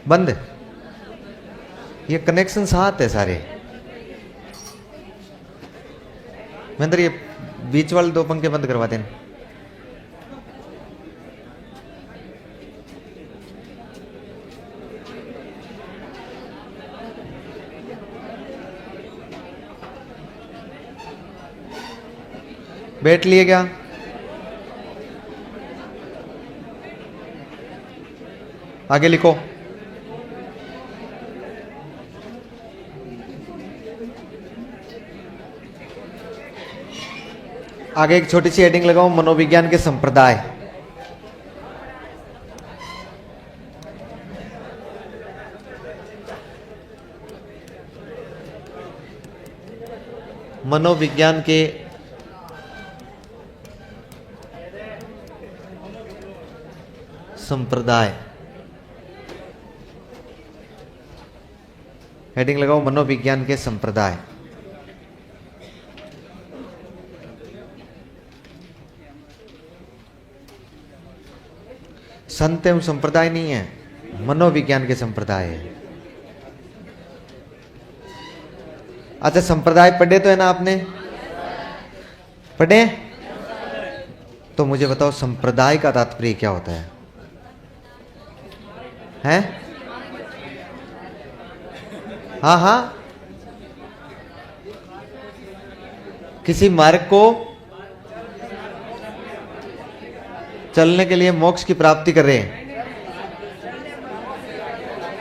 बंद, ये कनेक्शन साथ है सारे। महेंद्र ये बीच वाले 2 पंखे बंद करवा देना। बैठ लिए क्या? आगे लिखो। आगे एक छोटी सी हेडिंग लगाओ, मनोविज्ञान के संप्रदाय। मनोविज्ञान के संप्रदाय, हेडिंग लगाओ मनोविज्ञान के संप्रदाय। संत एवं संप्रदाय नहीं है, मनोविज्ञान के संप्रदाय है। अच्छा, संप्रदाय पढ़े तो है ना आपने? पढ़े? तो मुझे बताओ संप्रदाय का तात्पर्य क्या होता है? हैं? हाँ हाँ, किसी मार्ग को चलने के लिए मोक्ष की प्राप्ति कर रहे हैं।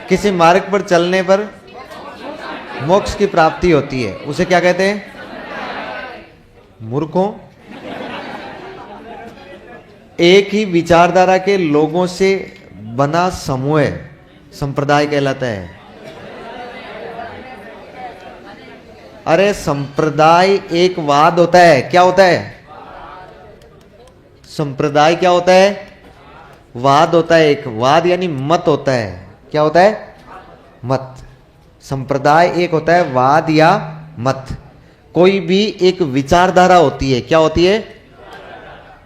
किसी मार्ग पर चलने पर मोक्ष की प्राप्ति होती है, उसे क्या कहते हैं? मूर्खों, एक ही विचारधारा के लोगों से बना समूह संप्रदाय कहलाता है। अरे संप्रदाय एक वाद होता है। क्या होता है? संप्रदाय क्या होता है? वाद होता है। एक वाद यानी मत होता है। क्या होता है? मत। संप्रदाय एक होता है वाद या मत। कोई भी एक विचारधारा होती है। क्या होती है?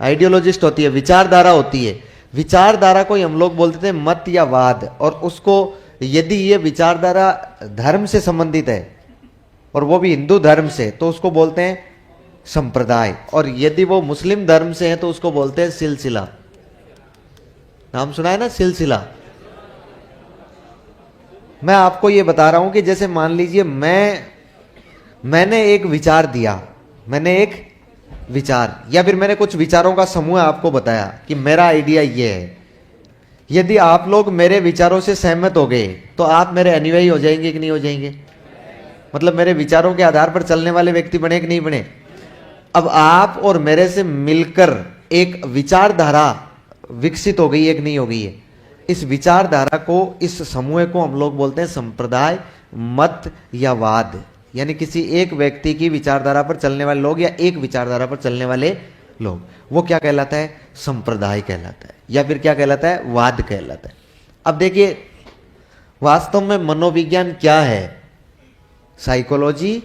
आइडियोलॉजिस्ट होती है, विचारधारा होती है। विचारधारा को हम लोग बोलते थे मत या वाद, और उसको यदि ये विचारधारा धर्म से संबंधित है और वो भी हिंदू धर्म से, तो उसको बोलते हैं संप्रदाय। और यदि वो मुस्लिम धर्म से है तो उसको बोलते हैं सिलसिला। नाम सुना है ना, सिलसिला। मैं आपको ये बता रहा हूं कि जैसे मान लीजिए मैंने एक विचार दिया, मैंने एक विचार या फिर मैंने कुछ विचारों का समूह आपको बताया कि मेरा आइडिया ये है। यदि आप लोग मेरे विचारों से सहमत हो गए तो आप मेरे अनुयायी हो जाएंगे कि नहीं हो जाएंगे? मतलब मेरे विचारों के आधार पर चलने वाले व्यक्ति बने कि नहीं बने? अब आप और मेरे से मिलकर एक विचारधारा विकसित हो गई है कि नहीं हो गई है? इस विचारधारा को, इस समूह को हम लोग बोलते हैं संप्रदाय, मत या वाद। यानी किसी एक व्यक्ति की विचारधारा पर चलने वाले लोग या एक विचारधारा पर चलने वाले लोग, वो क्या कहलाता है? संप्रदाय कहलाता है। या फिर क्या कहलाता है? वाद कहलाता है। अब देखिए, वास्तव में मनोविज्ञान क्या है, साइकोलॉजी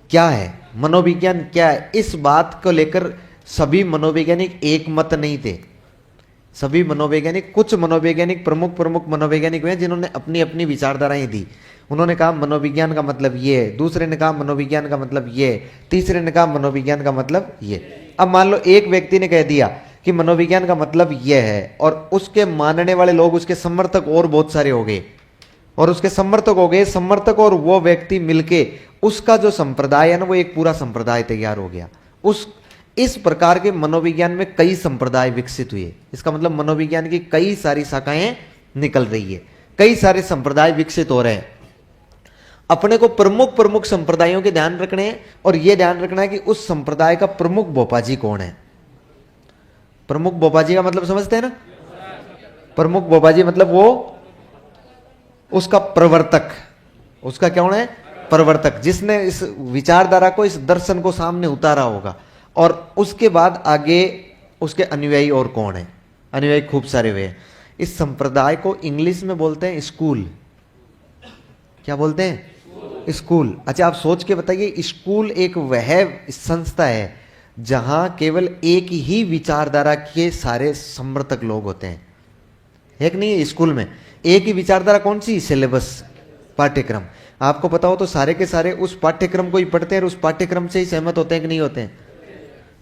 क्या है, मनोविज्ञान क्या है, इस बात को लेकर सभी मनोवैज्ञानिक एक मत नहीं थे। सभी मनोवैज्ञानिक, कुछ मनोवैज्ञानिक, प्रमुख मनोवैज्ञानिक हुए जिन्होंने अपनी अपनी विचारधाराएं दी। उन्होंने कहा मनोविज्ञान का मतलब ये है, दूसरे ने कहा मनोविज्ञान का मतलब ये है, तीसरे ने कहा मनोविज्ञान का मतलब ये। अब मान लो एक व्यक्ति ने कह दिया कि मनोविज्ञान का मतलब ये है, और उसके मानने वाले लोग, उसके समर्थक और बहुत सारे हो गए, और उसके समर्थक हो गए, समर्थक और वो व्यक्ति मिलके उसका जो संप्रदाय है ना, वो एक पूरा संप्रदाय तैयार हो गया। इस प्रकार के मनोविज्ञान में कई संप्रदाय विकसित हुए। इसका मतलब मनोविज्ञान की कई सारी शाखाएं निकल रही है, कई सारे संप्रदाय विकसित हो रहे हैं। अपने को प्रमुख संप्रदायों के ध्यान रखने हैं, और यह ध्यान रखना है कि उस संप्रदाय का प्रमुख बोपाजी कौन है। प्रमुख बोपाजी का मतलब समझते हैं ना? प्रमुख बोपाजी मतलब वो उसका प्रवर्तक, उसका क्या होना है? प्रवर्तक, जिसने इस विचारधारा को, इस दर्शन को सामने उतारा होगा। और उसके बाद आगे उसके अनुयायी और कौन है? अनुयायी खूब सारे हुए हैं। इस संप्रदाय को इंग्लिश में बोलते हैं स्कूल। क्या बोलते हैं? स्कूल। अच्छा आप सोच के बताइए, स्कूल एक वह संस्था है जहां केवल एक ही विचारधारा के सारे समर्थक लोग होते हैं। एक नहीं है स्कूल में एक ही विचारधारा, कौन सी? सिलेबस, पाठ्यक्रम। आपको पता हो तो सारे के सारे उस पाठ्यक्रम को ही पढ़ते हैं और उस पाठ्यक्रम से ही सहमत होते हैं कि नहीं होते हैं।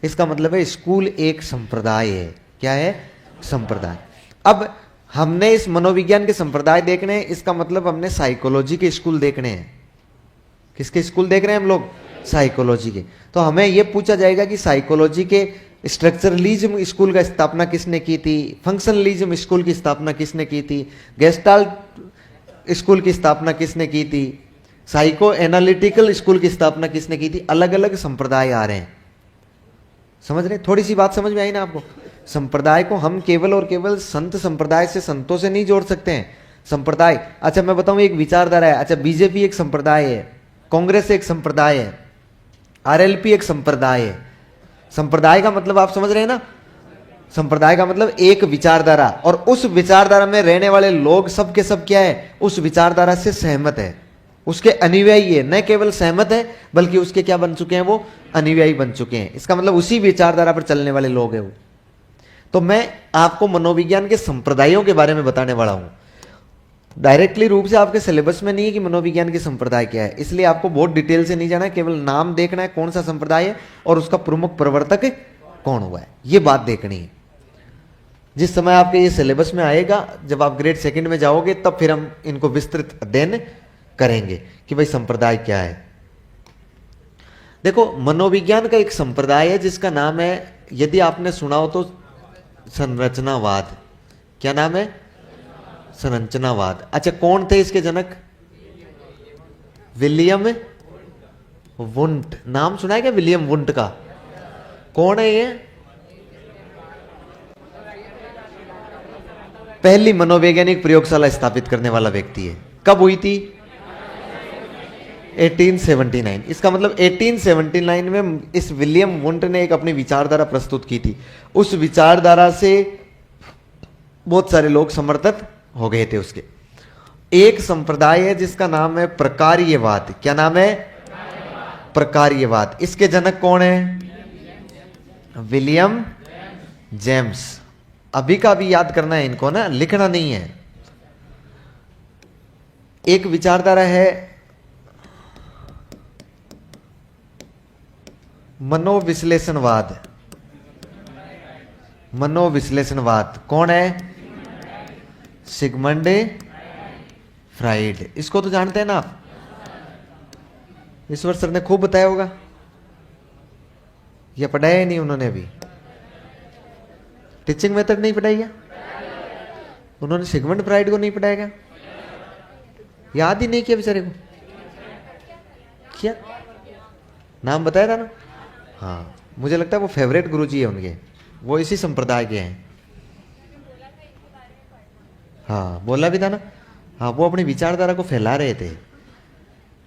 इसका मतलब है स्कूल एक संप्रदाय है। क्या है? संप्रदाय। अब हमने इस मनोविज्ञान के संप्रदाय देखने हैं, इसका मतलब हमने साइकोलॉजी के स्कूल देखने हैं। किसके स्कूल देख रहे हैं हम लोग? साइकोलॉजी के। तो हमें यह पूछा जाएगा कि साइकोलॉजी के स्ट्रक्चरलिज्म स्कूल का स्थापना किसने की थी, फंक्शनलिज्म स्कूल की स्थापना किसने की थी, गेस्टाल्ट स्कूल की स्थापना किसने की थी, साइको एनालिटिकल स्कूल की स्थापना किसने की थी। अलग अलग संप्रदाय आ रहे हैं, समझ रहे? थोड़ी सी बात समझ में आई ना आपको? संप्रदाय को हम केवल और केवल संत संप्रदाय से, संतों से नहीं जोड़ सकते हैं। संप्रदाय, अच्छा मैं बताऊं, एक विचारधारा है। अच्छा बीजेपी एक संप्रदाय है, कांग्रेस एक संप्रदाय है, आरएलपी एक संप्रदाय है। संप्रदाय का मतलब आप समझ रहे हैं ना? संप्रदाय का मतलब एक विचारधारा, और उस विचारधारा में रहने वाले लोग सब के सब क्या है? उस विचारधारा से सहमत है, उसके अनुयायी है। न केवल सहमत है बल्कि उसके क्या बन चुके हैं? वो अनुयायी बन चुके हैं। इसका मतलब उसी विचारधारा पर चलने वाले लोग हैं वो। तो मैं आपको मनोविज्ञान के संप्रदायों के बारे में बताने वाला हूं। डायरेक्टली रूप से आपके सिलेबस में नहीं है कि मनोविज्ञान के संप्रदाय क्या है, इसलिए आपको बहुत डिटेल से नहीं जाना है, केवल नाम देखना है कौन सा संप्रदाय है और उसका प्रमुख प्रवर्तक कौन हुआ है, ये बात देखनी है। जिस समय आपके ये सिलेबस में आएगा, जब आप ग्रेड सेकंड में जाओगे, तब फिर हम इनको विस्तृत अध्ययन करेंगे कि भाई संप्रदाय क्या है। देखो मनोविज्ञान का एक संप्रदाय है जिसका नाम है, यदि आपने सुना हो तो, संरचनावाद। क्या नाम है? संरचनावाद। अच्छा कौन थे इसके जनक? William Wundt. नाम सुना है क्या विलियम वुंट का? कौन है ये? पहली मनोवैज्ञानिक प्रयोगशाला स्थापित करने वाला व्यक्ति है। कब हुई थी? 1879। इसका मतलब 1879 में इस विलियम वुंट ने एक अपनी विचारधारा प्रस्तुत की थी। उस विचारधारा से बहुत सारे लोग समर्थक हो गए थे उसके। एक संप्रदाय है जिसका नाम है प्रकार्यवाद। क्या नाम है? प्रकार्यवाद। इसके जनक कौन है? William James. अभी का भी याद करना है इनको ना, लिखना नहीं है। एक विचारधारा है मनोविश्लेषणवाद। मनोविश्लेषणवाद कौन है? Sigmund Freud. इसको तो जानते हैं ना आप, ईश्वर सर ने खूब बताया होगा, या पढ़ाया ही नहीं उन्होंने? अभी टीचिंग मेथड नहीं पढ़ाई क्या उन्होंने? सिगमंड फ्राइड को नहीं पढ़ाया क्या? याद ही नहीं किया बेचारे को? क्या नाम बताया था ना? हाँ मुझे लगता है वो फेवरेट गुरुजी है उनके, वो इसी संप्रदाय के हैं। हाँ बोला भी था ना। हाँ वो अपनी विचारधारा को फैला रहे थे,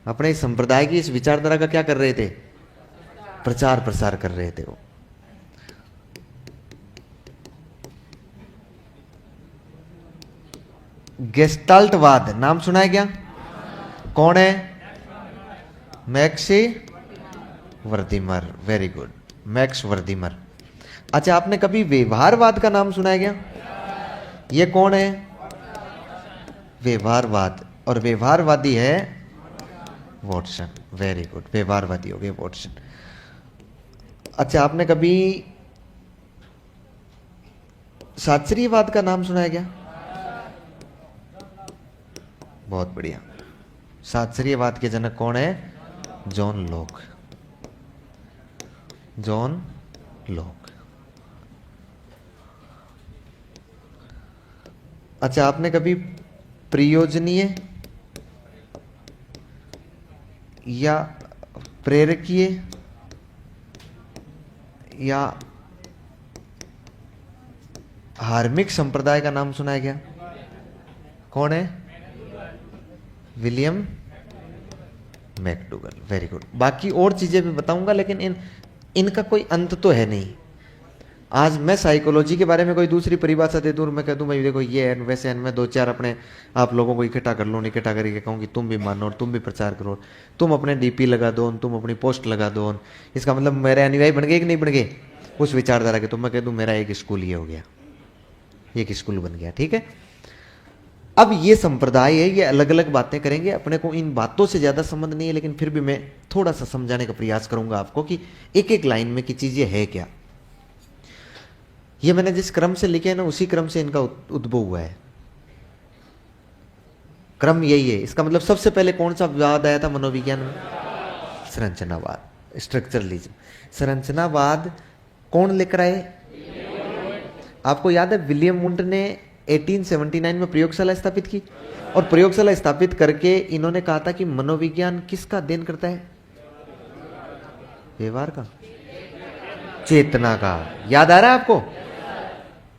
अपने इस संप्रदाय की इस विचारधारा का क्या कर रहे थे? प्रचार प्रसार कर रहे थे वो। गेस्टाल्टवाद नाम सुना है क्या? कौन है? मैक्स वर्दीमर। Very good, max वर्दीमर। अच्छा आपने कभी व्यवहारवाद का नाम सुना है क्या? ये कौन है? व्यवहारवाद। और व्यवहारवादी है वॉटसन। वेरी गुड, व्यवहारवादी हो गए वॉटसन। अच्छा आपने कभी शास्त्रीयवाद का नाम सुना है क्या? बहुत बढ़िया। शास्त्रीयवाद के जनक कौन है? John Locke. John Locke. अच्छा आपने कभी प्रयोजनीय या प्रेरकीय या हार्मिक संप्रदाय का नाम सुना है क्या? कौन है? William McDougall. Very good. बाकी और चीजें भी बताऊंगा, लेकिन इनका कोई अंत तो है नहीं। आज मैं साइकोलॉजी के बारे में कोई दूसरी परिभाषा दे दूँ, मैं कह दूँ भाई देखो ये है वैसे है, मैं दो चार अपने आप लोगों को इकट्ठा कर लूँ, इकट्ठा करके कहूँ कि तुम भी मानो और तुम भी प्रचार करो, तुम अपने डीपी लगा दो, तुम अपनी पोस्ट लगा दो, इसका मतलब मेरे अनुयायी बन गए कि नहीं बन गए उस विचारधारा के, तो मैं कह दूँ मेरा एक स्कूल ये हो गया, एक स्कूल बन गया। ठीक है, अब ये संप्रदाय है, ये अलग अलग बातें करेंगे, अपने को इन बातों से ज्यादा संबंध नहीं है, लेकिन फिर भी मैं थोड़ा सा समझाने का प्रयास करूंगा आपको कि एक एक लाइन में की चीजें है क्या। ये मैंने जिस क्रम से लिखे है ना उसी क्रम से इनका उद्भव हुआ है, क्रम यही है। इसका मतलब सबसे पहले कौन सा वाद आया था मनोविज्ञान में? संरचनावाद, स्ट्रक्चरलिज्म। संरचनावाद कौन लेकर आए? आपको याद है विलियम वुंट ने 1879 में प्रयोगशाला स्थापित की, और प्रयोगशाला स्थापित करके इन्होंने कहा था कि मनोविज्ञान किसका अध्ययन करता है? व्यवहार का, चेतना का। याद आ रहा है आपको?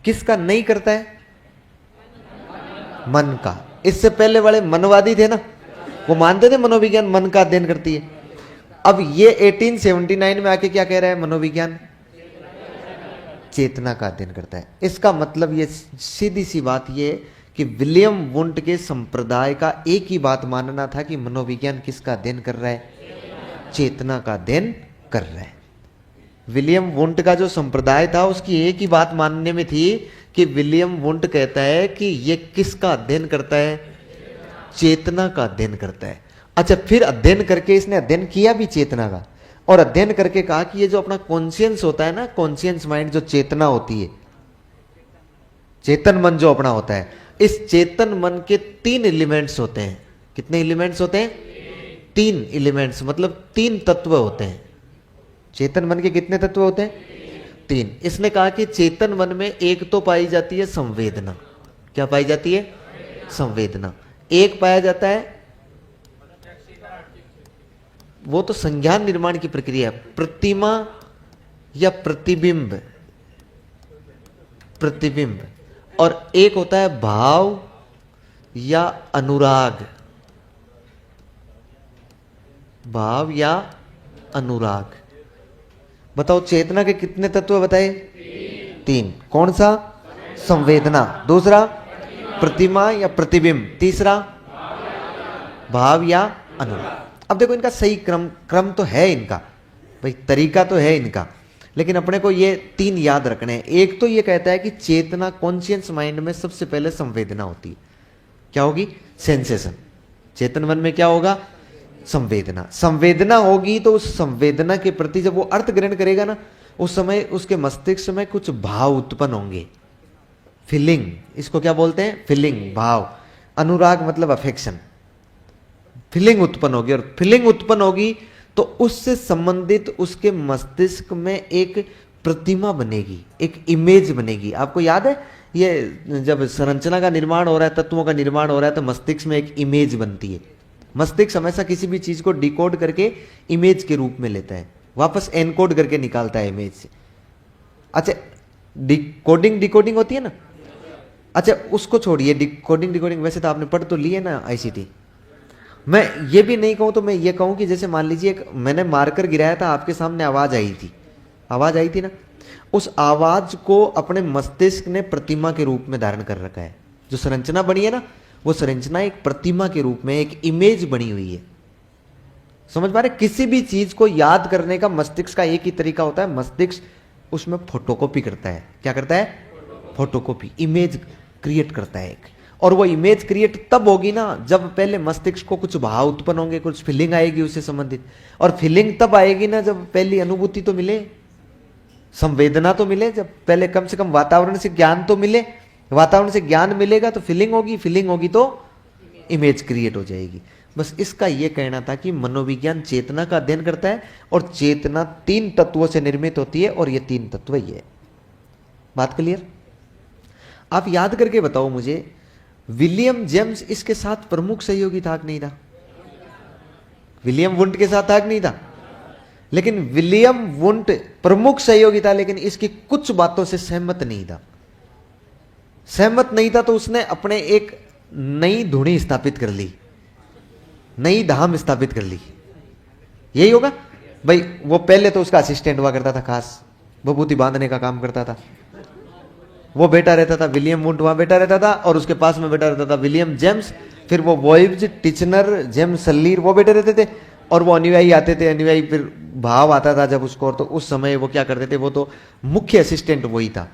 किसका नहीं करता है? मन का। इससे पहले वाले मनवादी थे ना, वो मानते थे मनोविज्ञान मन का अध्ययन करती है। अब ये 1879 में आके क्या कह रहा है? मनोविज्ञान चेतना का अध्ययन करता है। इसका मतलब ये सीधी सी बात ये कि विलियम वुंट के संप्रदाय का एक ही बात मानना था कि मनोविज्ञान किसका अध्ययन कर रहा है? चेतना का अध्ययन कर रहा है। विलियम वुंट का जो संप्रदाय था उसकी एक ही बात मानने में थी कि विलियम वुंट कहता है कि ये किसका अध्ययन करता है? चेतना का अध्ययन करता है। अच्छा, फिर अध्ययन करके इसने अध्ययन किया भी चेतना का, और अध्ययन करके कहा कि ये जो अपना कॉन्शियंस होता है ना, कॉन्शियंस माइंड, जो चेतना होती है, चेतन मन जो अपना होता है, इस चेतन मन के 3 एलिमेंट्स होते हैं। कितने एलिमेंट्स होते हैं? 3 एलिमेंट्स, मतलब 3 तत्व होते हैं। चेतन मन के कितने तत्व होते हैं? 3। इसने कहा कि चेतन मन में एक तो पाई जाती है संवेदना। क्या पाई जाती है? संवेदना। एक पाया जाता है, वो तो संज्ञान निर्माण की प्रक्रिया है, प्रतिमा या प्रतिबिंब, प्रतिबिंब। और एक होता है भाव या अनुराग, भाव या अनुराग। बताओ चेतना के कितने तत्व बताए? 3। कौन सा? संवेदना। दूसरा प्रतिमा या प्रतिबिंब। तीसरा भाव या अनुराग। अब देखो इनका सही क्रम तो है इनका, भाई तरीका तो है इनका, लेकिन अपने को ये 3 याद रखने हैं। एक तो ये कहता है कि चेतना, कॉन्शियस माइंड में सबसे पहले संवेदना होती है। क्या होगी? सेंसेशन। चेतन मन में क्या होगा? संवेदना। संवेदना होगी तो उस संवेदना के प्रति जब वो अर्थ ग्रहण करेगा ना, उस समय उसके मस्तिष्क में कुछ भाव उत्पन्न होंगे, फीलिंग। इसको क्या बोलते हैं? फीलिंग, भाव। अनुराग मतलब अफेक्शन। फीलिंग उत्पन्न होगी, और फीलिंग उत्पन्न होगी तो उससे संबंधित उसके मस्तिष्क में एक प्रतिमा बनेगी, एक इमेज बनेगी। आपको याद है ये जब संरचना का निर्माण हो रहा है, तत्वों का निर्माण हो रहा है, तो मस्तिष्क में एक इमेज बनती है। मस्तिष्क हमेशा किसी भी चीज को डिकोड करके इमेज के रूप में लेता है, वापस एनकोड करके निकालता है इमेज से। अच्छा, डिकोडिंग डिकोडिंग होती है ना। अच्छा, उसको छोड़िए, डिकोडिंग डिकोडिंग वैसे तो आपने पढ़ तो ली है ना आईसीटी। मैं ये भी नहीं कहूं तो मैं ये कहूं कि जैसे मान लीजिए मैंने मार्कर गिराया था, आपके सामने आवाज आई थी, आवाज आई थी ना, उस आवाज को अपने मस्तिष्क ने प्रतिमा के रूप में धारण कर रखा है। जो संरचना बनी है ना, वो संरचना एक प्रतिमा के रूप में, एक इमेज बनी हुई है। समझ पा रहे? किसी भी चीज को याद करने का मस्तिष्क का एक ही तरीका होता है, मस्तिष्क उसमें फोटोकॉपी करता है। क्या करता है? फोटोकॉपी, इमेज क्रिएट करता है एक। और वो इमेज क्रिएट तब होगी ना जब पहले मस्तिष्क को कुछ भाव उत्पन्न होंगे, कुछ फीलिंग आएगी उससे संबंधित। और फीलिंग तब आएगी ना जब पहली अनुभूति तो मिले, संवेदना तो मिले, जब पहले कम से कम वातावरण से ज्ञान तो मिले। वातावरण से ज्ञान मिलेगा तो फीलिंग होगी, फीलिंग होगी तो इमेज क्रिएट हो जाएगी। बस इसका यह कहना था कि मनोविज्ञान चेतना का अध्ययन करता है, और चेतना 3 तत्वों से निर्मित होती है, और ये 3 तत्व ही है। बात क्लियर? आप याद करके बताओ मुझे, विलियम जेम्स इसके साथ प्रमुख सहयोगी था कि नहीं था? विलियम वुंट के साथ था कि नहीं था? लेकिन विलियम वुंट प्रमुख सहयोगी था, लेकिन इसकी कुछ बातों से सहमत नहीं था। सहमत नहीं था तो उसने अपने एक नई धुनी स्थापित कर ली, नई धाम स्थापित कर ली। यही होगा भाई। वो पहले तो उसका असिस्टेंट हुआ करता था खास, विभूति बांधने का काम करता था। वो बेटा रहता था विलियम वुंट, वहां बेटा रहता था, और उसके पास में बेटा रहता था विलियम जेम्स, फिर वो वॉइब्स, टिचनर, जेम्स सलीर, वो बेटे रहते थे, और वो अनुयायी आते थे। अनुयायी फिर भाव आता था जब उसको, तो उस समय वो क्या करते थे, वो तो मुख्य असिस्टेंट वही था,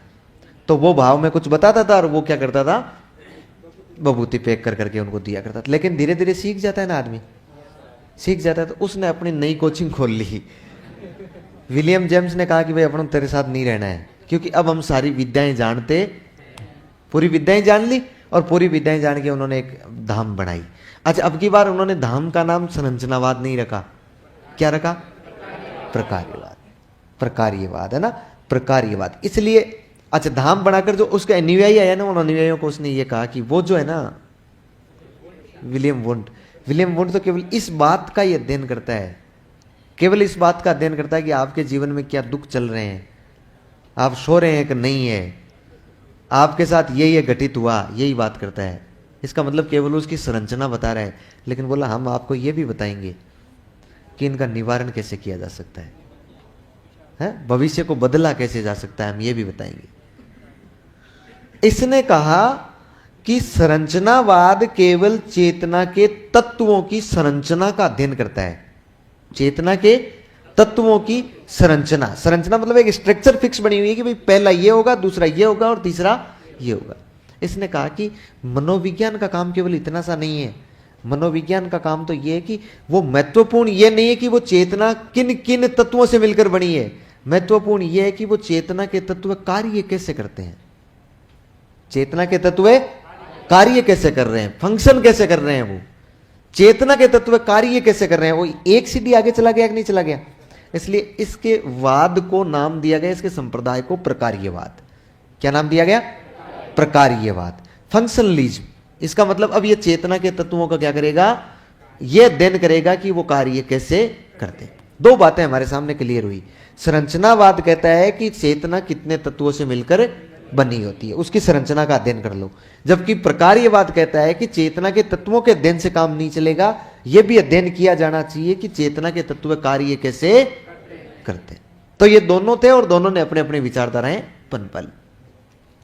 तो वो भाव में कुछ बताता था और वो क्या करता था, विभूति पैक कर करके उनको दिया करता था। लेकिन धीरे धीरे सीख जाता है ना आदमी, सीख जाता है, तो उसने अपनी नई कोचिंग खोल ली। विलियम जेम्स ने कहा कि भाई अपन तेरे साथ नहीं रहना है, क्योंकि अब हम सारी विद्याएं जानते, पूरी विद्याएं जान ली, और पूरी विद्याएं जान के उन्होंने एक धाम बनाई। अच्छा, अब की बार उन्होंने धाम का नाम संरचनावाद नहीं रखा, क्या रखा, प्रकार्यवाद। प्रकार्यवाद है ना, प्रकार्यवाद। इसलिए अच्छा, धाम बनाकर जो उसके अनुयायी आया ना, उन अनुयायियों को उसने ये कहा कि वो जो है ना विलियम वुंट तो केवल इस बात का ही अध्ययन करता है, केवल इस बात का अध्ययन करता है कि आपके जीवन में क्या दुख चल रहे हैं, आप सो रहे हैं कि नहीं है, आपके साथ ये घटित हुआ, यही बात करता है। इसका मतलब केवल उसकी संरचना बता रहा है, लेकिन बोला हम आपको ये भी बताएंगे कि इनका निवारण कैसे किया जा सकता है, भविष्य को बदला कैसे जा सकता है, हम ये भी बताएंगे। इसने कहा कि संरचनावाद केवल चेतना के तत्वों की संरचना का अध्ययन करता है, चेतना के तत्वों की संरचना। संरचना मतलब एक स्ट्रक्चर फिक्स बनी हुई है कि भाई पहला ये होगा, दूसरा ये होगा और तीसरा ये होगा। इसने कहा कि मनोविज्ञान का काम केवल इतना सा नहीं है, मनोविज्ञान का काम तो ये है कि वो महत्वपूर्ण ये नहीं है कि वो चेतना किन किन तत्वों से मिलकर बनी है, महत्वपूर्ण ये है कि वो चेतना के तत्व कार्य कैसे करते हैं, चेतना के तत्व कार्य कैसे कर रहे हैं, फंक्शन कैसे कर रहे हैं, वो चेतना के तत्व कार्य कैसे कर रहे हैं। वो एक सीढ़ी आगे चला गया कि नहीं चला गया। इसलिए इसके वाद को नाम दिया गया, इसके संप्रदाय को प्रकार्यवाद। क्या नाम दिया गया, प्रकार्यवाद, फंक्शनलिज्म। इसका मतलब अब ये चेतना के तत्वों का क्या करेगा, ये अध्ययन करेगा कि वो कार्य कैसे करते हैं। दो बातें हमारे सामने क्लियर हुई। संरचनावाद कहता है कि चेतना कितने तत्वों से मिलकर बनी होती है, उसकी संरचना का अध्ययन कर लो। जबकि प्रकार्यवाद कहता है कि चेतना के तत्वों के अध्ययन से काम नहीं चलेगा, यह भी अध्ययन किया जाना चाहिए कि चेतना के तत्व कार्य कैसे करते। तो ये दोनों थे और दोनों ने अपने अपने विचारधाराएं पनपल।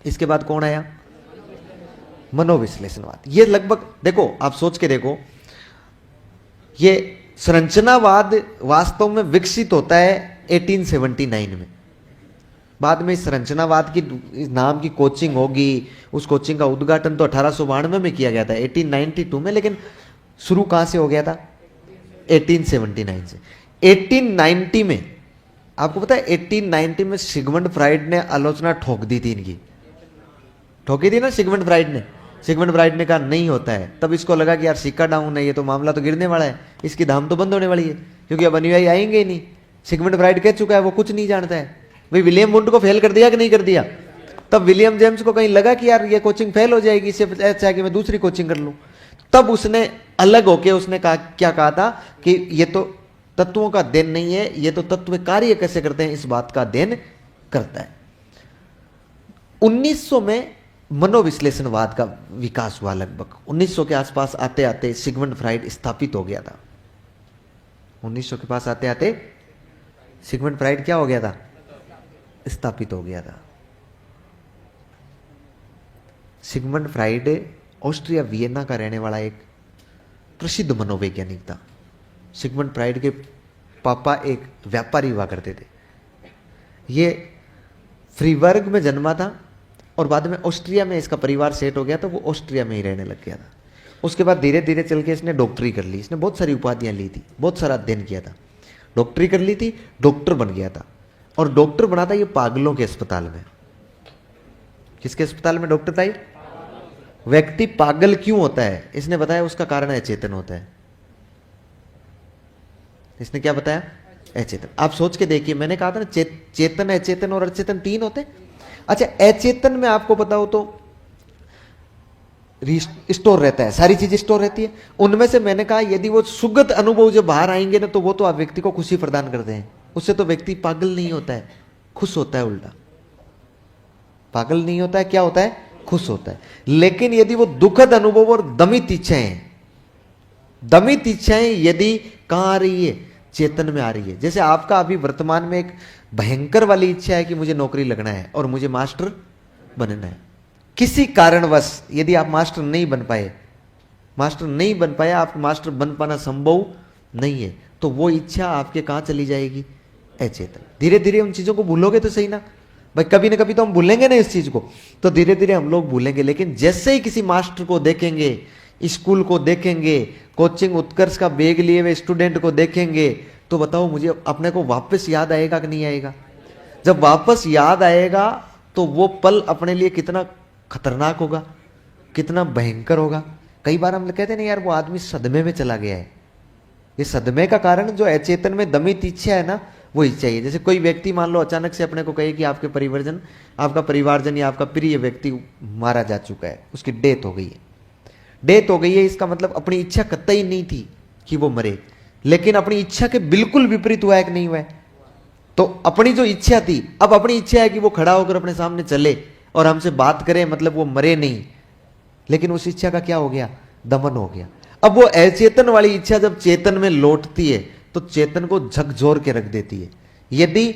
इसके बाद कौन आया, मनोविश्लेषणवाद। ये लगभग देखो, आप सोच के देखो, ये संरचनावाद वास्तव में विकसित होता है 1879 में। बाद में संरचनावाद की नाम की कोचिंग होगी, उस कोचिंग का उद्घाटन तो 1892 में किया गया था, 1892 में, लेकिन शुरू कहां से हो गया था, 1879 से। 1890 में आपको पता है, 1890 में सिगमंड फ्राइड ने आलोचना ठोक दी थी इनकी, ठोकी थी ना सिगमंड फ्राइड ने। सिगमंड फ्राइड ने कहा नहीं होता है, तब इसको लगा कि यार सिक्का डाउन है, ये तो मामला तो गिरने वाला है, इसकी धाम तो बंद होने वाली है, क्योंकि अब अनुयायी आएंगे ही नहीं। सिगमंड फ्राइड कह चुका है वो कुछ नहीं जानता है। भाई विलियम वुंट को फेल कर दिया कि नहीं कर दिया। तब विलियम जेम्स को कहीं लगा कि यार ये कोचिंग फेल हो जाएगी, इससे अच्छा कि मैं दूसरी कोचिंग कर लूं। तब उसने अलग होके उसने कहा, क्या कहा था कि ये तो तत्वों का अध्ययन नहीं है, ये तो तत्व कार्य कैसे करते हैं इस बात का अध्ययन करता है। 1900 में मनोविश्लेषणवाद का विकास हुआ। लगभग 1900 के आसपास आते आते सिगमंड फ्राइड स्थापित हो गया था। 1900 के पास आते आते सिगमंड फ्राइड क्या हो गया था, स्थापित हो गया था। सिगमंड फ्राइड ऑस्ट्रिया वियना का रहने वाला एक प्रसिद्ध मनोवैज्ञानिक था। सिगमंड फ्राइड के पापा एक व्यापारी हुआ करते थे। ये फ्रीबर्ग में जन्मा था और बाद में ऑस्ट्रिया में इसका परिवार सेट हो गया, तो वो ऑस्ट्रिया में ही रहने लग गया था। उसके बाद धीरे धीरे चल के इसने डॉक्टरी कर ली, इसने बहुत सारी उपाधियां ली थी, बहुत सारा अध्ययन किया था, डॉक्टरी कर ली थी, डॉक्टर बन गया था। और डॉक्टर बना था ये पागलों के अस्पताल में। किसके अस्पताल में डॉक्टर था ये? व्यक्ति पागल क्यों होता है इसने बताया, उसका कारण अचेतन होता है। इसने क्या बताया, अचेतन। आप सोच के देखिए, मैंने कहा था ना चेतन, अचेतन और अचेतन तीन होते हैं। अच्छा, अचेतन में आपको पता हो तो स्टोर रहता है, सारी चीज स्टोर रहती है। उनमें से मैंने कहा यदि वो सुगत अनुभव जो बाहर आएंगे ना, तो वो तो आप व्यक्ति को खुशी प्रदान करते हैं। उससे तो व्यक्ति पागल नहीं होता है, खुश होता है। उल्टा पागल नहीं होता है, क्या होता है, खुश होता है। लेकिन यदि वो दुखद अनुभव और दमित इच्छाएं यदि कहां आ रही है, चेतन में आ रही है। जैसे आपका अभी वर्तमान में एक भयंकर वाली इच्छा है कि मुझे नौकरी लगना है और मुझे मास्टर बनना है। किसी कारणवश यदि आप मास्टर नहीं बन पाए, आप मास्टर बन पाना संभव नहीं है, तो वो इच्छा आपके कहां चली जाएगी? अचेतन। धीरे धीरे उन चीजों को भूलोगे तो सही ना भाई, कभी ना कभी तो हम भूलेंगे ना इस चीज को, तो धीरे धीरे हम लोग भूलेंगे। लेकिन जैसे ही किसी मास्टर को देखेंगे, स्कूल को देखेंगे, कोचिंग उत्कर्ष का बैग लिए हुए स्टूडेंट को देखेंगे, तो बताओ मुझे अपने को वापस याद आएगा कि नहीं आएगा? जब वापस याद आएगा तो वो पल अपने लिए कितना खतरनाक होगा, कितना भयंकर होगा। कई बार हम कहते हैं ना यार वो आदमी सदमे में चला गया है। ये सदमे का कारण जो अचेतन में दमित इच्छा है ना, वो इच्छा है। जैसे कोई व्यक्ति मान लो अचानक से अपने को कहे कि आपका परिवारजन या आपका प्रिय व्यक्ति मारा जा चुका है, उसकी डेथ हो गई है। इसका मतलब अपनी इच्छा कतई नहीं थी कि वो मरे, लेकिन अपनी इच्छा के बिल्कुल विपरीत हुआ है कि नहीं हुआ है? तो अपनी जो इच्छा थी, अब अपनी इच्छा है कि वो खड़ा होकर अपने सामने चले और हमसे बात करे, मतलब वो मरे नहीं, लेकिन उस इच्छा का क्या हो गया? दमन हो गया। अब वो अचेतन वाली इच्छा जब चेतन में लौटती है तो चेतन को झकझोर के रख देती है। यदि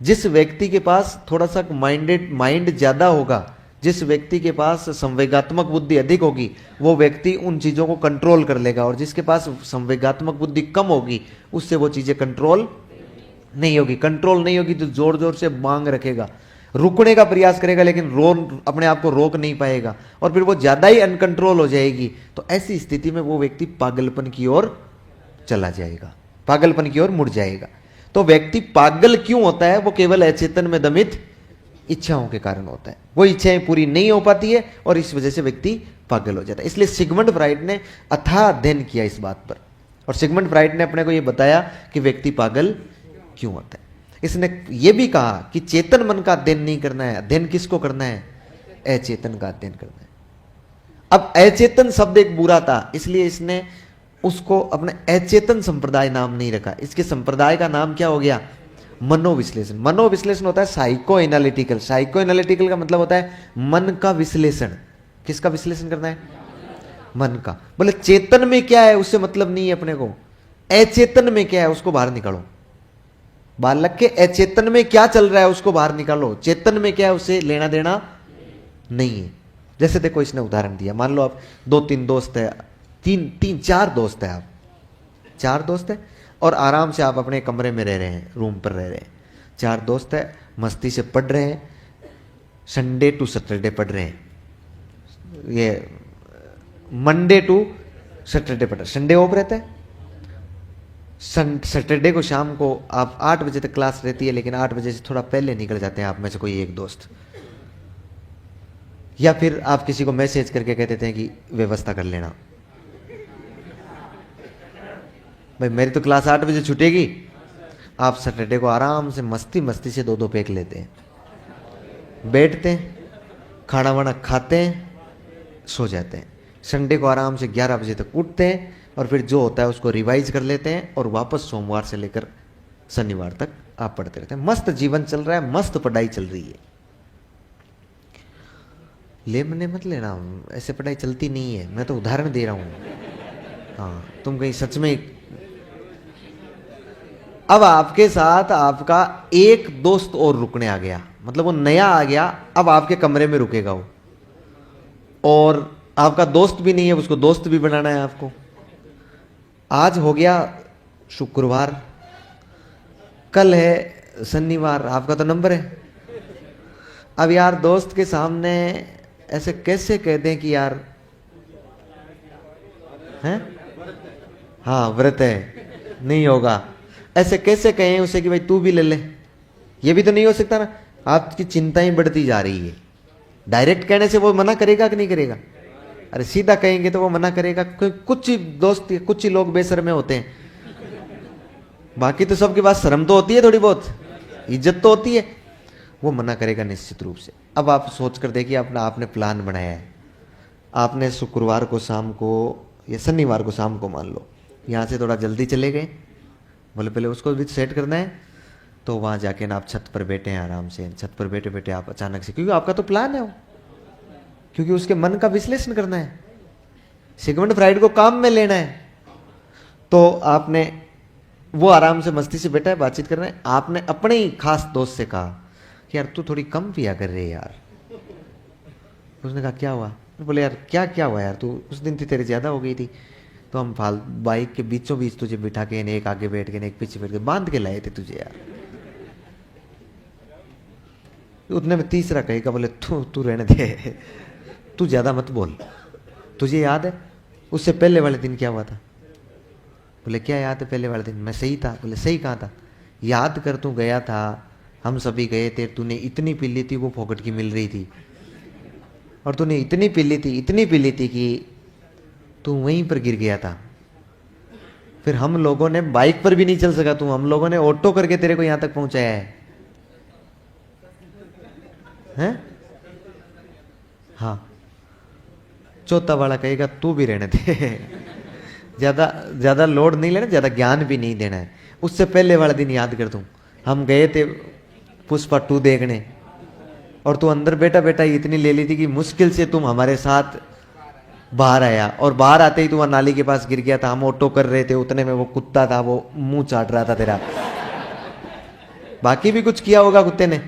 जिस व्यक्ति के पास थोड़ा सा माइंड ज्यादा होगा, जिस व्यक्ति के पास संवेगात्मक बुद्धि अधिक होगी, वो व्यक्ति उन चीजों को कंट्रोल कर लेगा, और जिसके पास संवेगात्मक बुद्धि कम होगी उससे वो चीजें कंट्रोल नहीं होगी तो जोर जोर से मांग रखेगा, रुकने का प्रयास करेगा, लेकिन अपने आप को रोक नहीं पाएगा, और फिर वो ज्यादा ही अनकंट्रोल हो जाएगी। तो ऐसी स्थिति में वो व्यक्ति पागलपन की ओर चला जाएगा, पागलपन की ओर मुड़ जाएगा। तो व्यक्ति पागल क्यों होता है? वो केवल अचेतन में दमित इच्छाओं के कारण होता है। वो इच्छाएं पूरी नहीं हो पाती है और इस वजह से व्यक्ति पागल हो जाता है। इसलिए सिगमंड फ्राइड ने अथाह अध्ययन किया इस बात पर, और सिगमंड फ्राइड ने अपने को यह बताया कि व्यक्ति पागल क्यों होता है। इसने यह भी कहा कि चेतन मन का अध्ययन नहीं करना है। अध्ययन किसको करना है? अचेतन का अध्ययन करना है। अब अचेतन शब्द एक बुरा था, इसलिए इसने उसको अपने अचेतन संप्रदाय नाम नहीं रखा। इसके संप्रदाय का नाम क्या हो गया? मनोविश्लेषण। मनोविश्लेषण होता है साइको एनालिटिकल। साइको एनालिटिकल का मतलब होता है मन का विश्लेषण। किसका विश्लेषण करना है? मन का। बोले चेतन में क्या है उससे मतलब नहीं है अपने को, अचेतन में क्या है उसको बाहर निकालो। बालक के अचेतन में क्या चल रहा है उसको बाहर निकालो, चेतन में क्या है उससे लेना देना नहीं है। जैसे देखो इसने उदाहरण दिया, मान लो आप दो तीन दोस्त है, चार दोस्त है, आप चार दोस्त है और आराम से आप अपने कमरे में रह रहे हैं, रूम पर रह रहे हैं। चार दोस्त है, मस्ती से पढ़ रहे हैं, संडे टू सैटरडे पढ़ रहे हैं, ये मंडे टू सैटरडे पढ़ रहे, संडे ऑफ रहता है। सैटरडे को शाम को आप 8 बजे तक क्लास रहती है, लेकिन 8 बजे से थोड़ा पहले निकल जाते हैं आप में से कोई एक दोस्त, या फिर आप किसी को मैसेज करके कह देते हैं कि व्यवस्था कर लेना, भाई मेरी तो क्लास 8 बजे छूटेगी। आप सैटरडे को आराम से मस्ती से 2-2 पैक लेते हैं, बैठते हैं, खाना वाना खाते हैं, सो जाते हैं। संडे को आराम से 11 बजे तक उठते हैं और फिर जो होता है उसको रिवाइज कर लेते हैं और वापस सोमवार से लेकर शनिवार तक आप पढ़ते रहते हैं। मस्त जीवन चल रहा है, मस्त पढ़ाई चल रही है। ले मने मत लेना, ऐसे पढ़ाई चलती नहीं है, मैं तो उदाहरण दे रहा हूं। हाँ, तुम कहीं सच में। अब आपके साथ आपका एक दोस्त और रुकने आ गया, मतलब वो नया आ गया, अब आपके कमरे में रुकेगा वो, और आपका दोस्त भी नहीं है, उसको दोस्त भी बनाना है आपको। आज हो गया शुक्रवार, कल है शनिवार, आपका तो नंबर है। अब यार दोस्त के सामने ऐसे कैसे कह दें कि यार हैं, हाँ व्रत है, नहीं होगा। ऐसे कैसे कहें उसे कि भाई तू भी ले ले, ये भी तो नहीं हो सकता ना। आपकी चिंताएं बढ़ती जा रही है। डायरेक्ट कहने से वो मना करेगा कि नहीं करेगा? अरे सीधा कहेंगे तो वो मना करेगा। कुछ ही दोस्त, कुछ ही लोग बेशर्मे होते हैं, बाकी तो सबके पास शर्म तो होती है, थोड़ी बहुत इज्जत तो होती है। वो मना करेगा निश्चित रूप से। अब आप सोच कर देखिए, आपने प्लान बनाया है, आपने शुक्रवार को शाम को या शनिवार को शाम को मान लो यहाँ से थोड़ा जल्दी चले गए, बोले पहले उसको भी सेट करना है, तो वहाँ जाके ना आप छत पर बैठे हैं आराम से। छत पर बैठे बैठे आप अचानक से, क्योंकि आपका तो प्लान है वो, क्योंकि उसके मन का विश्लेषण करना है, सिगमंड फ्राइड को काम में लेना है, तो आपने वो आराम से मस्ती से बैठा है, बातचीत कर रहे हैं, आपने अपने ही खास दोस्त से कहा कि यार तू थोड़ी कम पिया कर रही है यार। उसने कहा क्या हुआ? बोले यार क्या क्या हुआ यार, तू उस दिन थी तेरी ज्यादा हो गई थी, तो हम बाइक के बीचों बीच तुझे बिठा के एक आगे बैठ के एक पीछे बैठ के बांध के लाए थे तुझे यार। उतने में तीसरा कहेगा, बोले तू तू रहने दे, तू ज्यादा मत बोल, तुझे याद है उससे पहले वाले दिन क्या हुआ था? बोले क्या याद है पहले वाले दिन? मैं सही था। बोले सही कहाँ था? याद कर, तू गया था, हम सभी गए थे, तूने इतनी पी ली थी, वो फोकट की मिल रही थी, और तूने इतनी पी ली थी, इतनी पी ली थी कि तू वहीं पर गिर गया था। फिर हम लोगों ने बाइक पर भी नहीं चल सका, तू हम लोगों ने ऑटो करके तेरे को यहां तक पहुंचाया है, हैं? हाँ। चौथा वाला कहेगा तू भी रहने दे, ज्यादा ज्यादा लोड नहीं लेना, ज्यादा ज्ञान भी नहीं देना है। उससे पहले वाला दिन याद कर, तू हम गए थे पुष्पा 2 देखने, और तू अंदर बैठा बैठा ही इतनी ले ली थी कि मुश्किल से तुम हमारे साथ बाहर आया, और बाहर आते ही तू वहां नाली के पास गिर गया था। हम ऑटो कर रहे थे, उतने में वो कुत्ता था, वो मुंह चाट रहा था तेरा। बाकी भी कुछ किया होगा कुत्ते ने।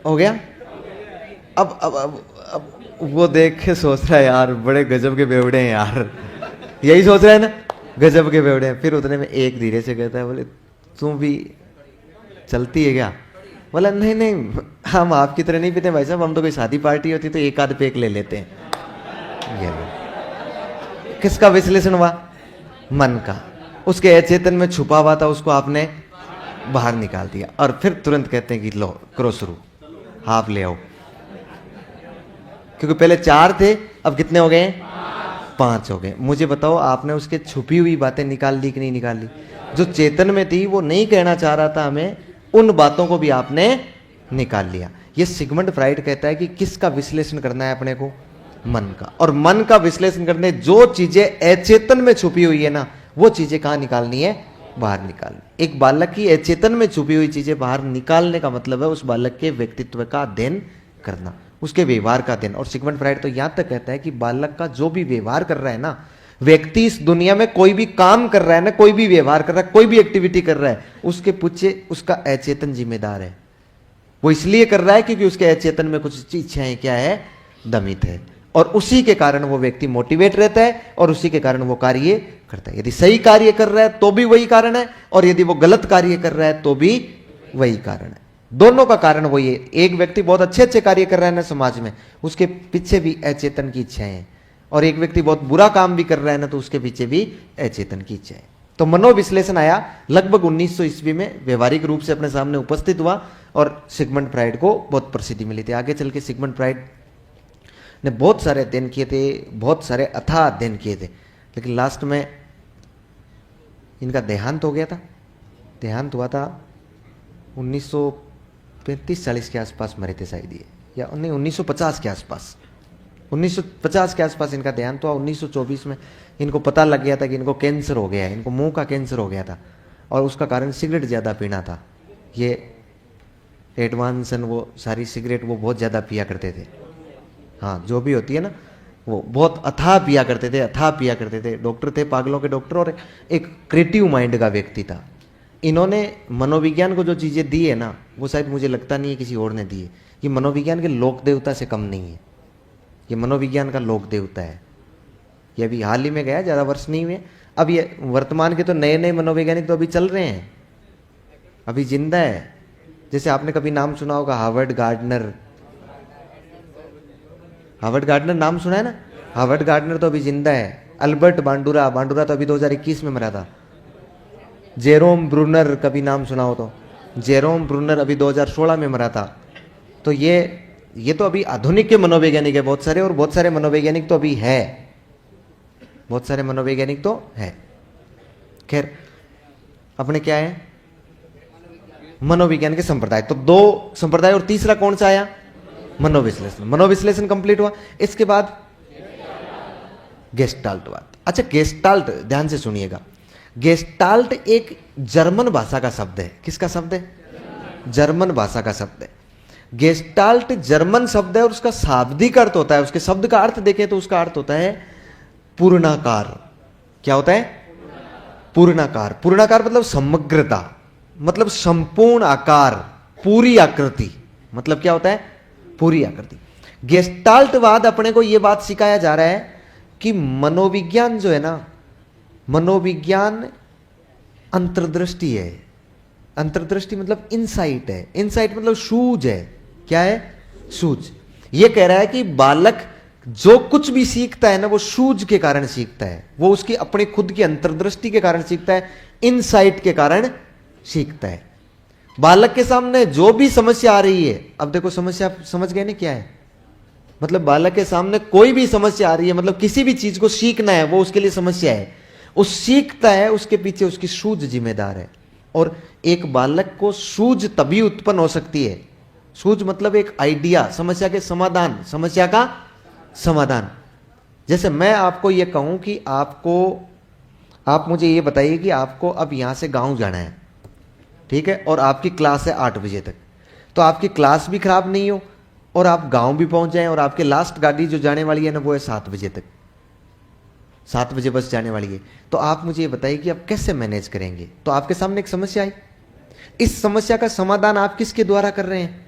हो गया। अब वो देख के सोच रहा है यार बड़े गजब के बेवड़े हैं यार, यही सोच रहा है ना, गजब के बेवड़े हैं। फिर उतने में एक धीरे से कहता है, बोले तू भी चलती है क्या? बोला नहीं नहीं, हम आपकी तरह नहीं पीते भाई साहब, हम तो कोई शादी पार्टी होती तो एक आध पेक ले लेते हैं। ये लो। किसका विश्लेषण हुआ? मन का। उसके अचेतन में छुपा हुआ था, उसको आपने बाहर निकाल दिया, और फिर तुरंत कहते हैं कि लो करो शुरू, हाफ ले आओ। क्योंकि पहले 4 थे, अब कितने हो गए? 5 हो गए। मुझे बताओ, आपने उसके छुपी हुई बातें निकाल ली कि नहीं निकाल ली? जो चेतन में थी, वो नहीं कहना चाह रहा था हमें, उन बातों को भी आपने निकाल लिया। ये सिगमंड फ्राइड कहता है कि किसका विश्लेषण करना है अपने को? मन का। और मन का विश्लेषण करने, जो चीजें अचेतन में छुपी हुई है ना, वो चीजें कहां निकालनी है? बाहर निकालनी। एक बालक की अचेतन में छुपी हुई चीजें बाहर निकालने का मतलब है उस बालक के व्यक्तित्व का अध्ययन करना, उसके व्यवहार का अध्ययन। और सिगमंड फ्राइड तो यहां तक कहता है कि बालक का जो भी व्यवहार कर रहा है ना, व्यक्ति इस दुनिया में कोई भी काम कर रहा है ना, कोई भी व्यवहार कर रहा है, कोई भी एक्टिविटी कर रहा है, उसके पीछे उसका अचेतन जिम्मेदार है। वो इसलिए कर रहा है क्योंकि उसके अचेतन में कुछ इच्छाएं क्या है? दमित है, और उसी के कारण वो व्यक्ति मोटिवेट रहता है, और उसी के कारण वो कार्य करता है। यदि सही कार्य कर रहा है तो भी वही कारण है, और यदि वो गलत कार्य कर रहा है तो भी वही कारण है। दोनों का कारण वही है। एक व्यक्ति बहुत अच्छे अच्छे कार्य कर रहा है ना समाज में, उसके पीछे भी अचेतन की इच्छाएं हैं, और एक व्यक्ति बहुत बुरा काम भी कर रहा है ना, तो उसके पीछे भी अचेतन की इच्छा है। तो मनोविश्लेषण आया लगभग 1900 ईस्वी में, व्यवहारिक रूप से अपने सामने उपस्थित हुआ, और सिगमंड फ्राइड को बहुत प्रसिद्धि मिली थी। आगे चल के सिगमंड फ्राइड ने बहुत सारे अध्ययन किए थे, बहुत सारे अथाह अध्ययन किए थे, लेकिन लास्ट में इनका देहांत हो गया था। देहांत हुआ था 1935-40 के आसपास मरे थे शायद ये, या नहीं 1950 के आसपास, 1950 के आसपास इनका देहांत हुआ। 1924 में इनको पता लग गया था कि इनको कैंसर हो गया है, इनको मुंह का कैंसर हो गया था, और उसका कारण सिगरेट ज़्यादा पीना था। ये एडवांस वो सारी सिगरेट वो बहुत ज़्यादा पिया करते थे। हाँ, जो भी होती है ना, वो बहुत अथाह पिया करते थे, अथाह पिया करते थे। डॉक्टर थे, पागलों के डॉक्टर, और एक क्रिएटिव माइंड का व्यक्ति था। इन्होंने मनोविज्ञान को जो चीज़ें दी है ना, वो शायद मुझे लगता नहीं है किसी और ने दी है। ये मनोविज्ञान के लोक देवता से कम नहीं है, ये मनोविज्ञान का लोक देवता है। ये अभी हाल ही में गया, ज़्यादा वर्ष नहीं हुए। अब ये वर्तमान के तो नए नए मनोवैज्ञानिक तो अभी चल रहे हैं, अभी जिंदा है। जैसे आपने कभी नाम सुना होगा हार्वर्ड गार्डनर। हार्वर्ड गार्डनर नाम सुना है ना? हार्वर्ड गार्डनर तो अभी जिंदा है। अल्बर्ट बांडुरा, बांडुरा तो अभी 2021 में मरा था। जेरोम ब्रूनर कभी नाम सुना हो तो, जेरोम ब्रूनर अभी 2016 में मरा था। तो ये तो अभी आधुनिक के मनोवैज्ञानिक है बहुत सारे, और बहुत सारे मनोवैज्ञानिक तो अभी है, बहुत सारे मनोवैज्ञानिक तो है। खैर, अपने क्या है? मनोविज्ञान के संप्रदाय। तो 2 संप्रदाय, और तीसरा कौन सा आया? मनोविश्लेषण। मनोविश्लेषण कंप्लीट हुआ। इसके बाद गेस्टाल्टवाद। अच्छा, गेस्टाल्ट ध्यान से सुनिएगा। गेस्टाल्ट एक जर्मन भाषा का शब्द है। किसका शब्द है? जर्मन भाषा का शब्द है। गेस्टाल्ट जर्मन शब्द है और उसका शाब्दिक अर्थ होता है, उसके शब्द का अर्थ देखें तो उसका अर्थ होता है पूर्णाकार। क्या होता है? पूर्णाकार। पूर्णाकार मतलब समग्रता, मतलब संपूर्ण आकार, पूरी आकृति। मतलब क्या होता है? पूरी आकृति। गेस्टाल्टवाद अपने को यह बात सिखाया जा रहा है कि मनोविज्ञान जो है ना, मनोविज्ञान अंतर्दृष्टि है। अंतर्दृष्टि मतलब इनसाइट है। इनसाइट मतलब सूझ है। क्या है? सूझ। यह कह रहा है कि बालक जो कुछ भी सीखता है ना, वो सूझ के कारण सीखता है, वो उसकी अपनी खुद की अंतर्दृष्टि के कारण सीखता है, इनसाइट के कारण सीखता है। बालक के सामने जो भी समस्या आ रही है, अब देखो समस्या समझ गए ना क्या है? मतलब बालक के सामने कोई भी समस्या आ रही है, मतलब किसी भी चीज को सीखना है, वो उसके लिए समस्या है। उस सीखता है, उसके पीछे उसकी सूझ जिम्मेदार है। और एक बालक को सूझ तभी उत्पन्न हो सकती है। सूझ मतलब एक आइडिया, समस्या के समाधान, समस्या का समाधान। जैसे मैं आपको यह कहूं कि आप मुझे यह बताइए कि आपको अब यहां से गांव जाना है, ठीक है, और आपकी क्लास है 8 बजे तक। तो आपकी क्लास भी खराब नहीं हो और आप गांव भी पहुंच जाएं, और आपके लास्ट गाड़ी जो जाने वाली है ना, वो है 7 बजे तक, 7 बजे बस जाने वाली है। तो आप मुझे ये बताइए कि आप कैसे मैनेज करेंगे? तो आपके सामने एक समस्या आई, इस समस्या का समाधान आप किसके द्वारा कर रहे हैं?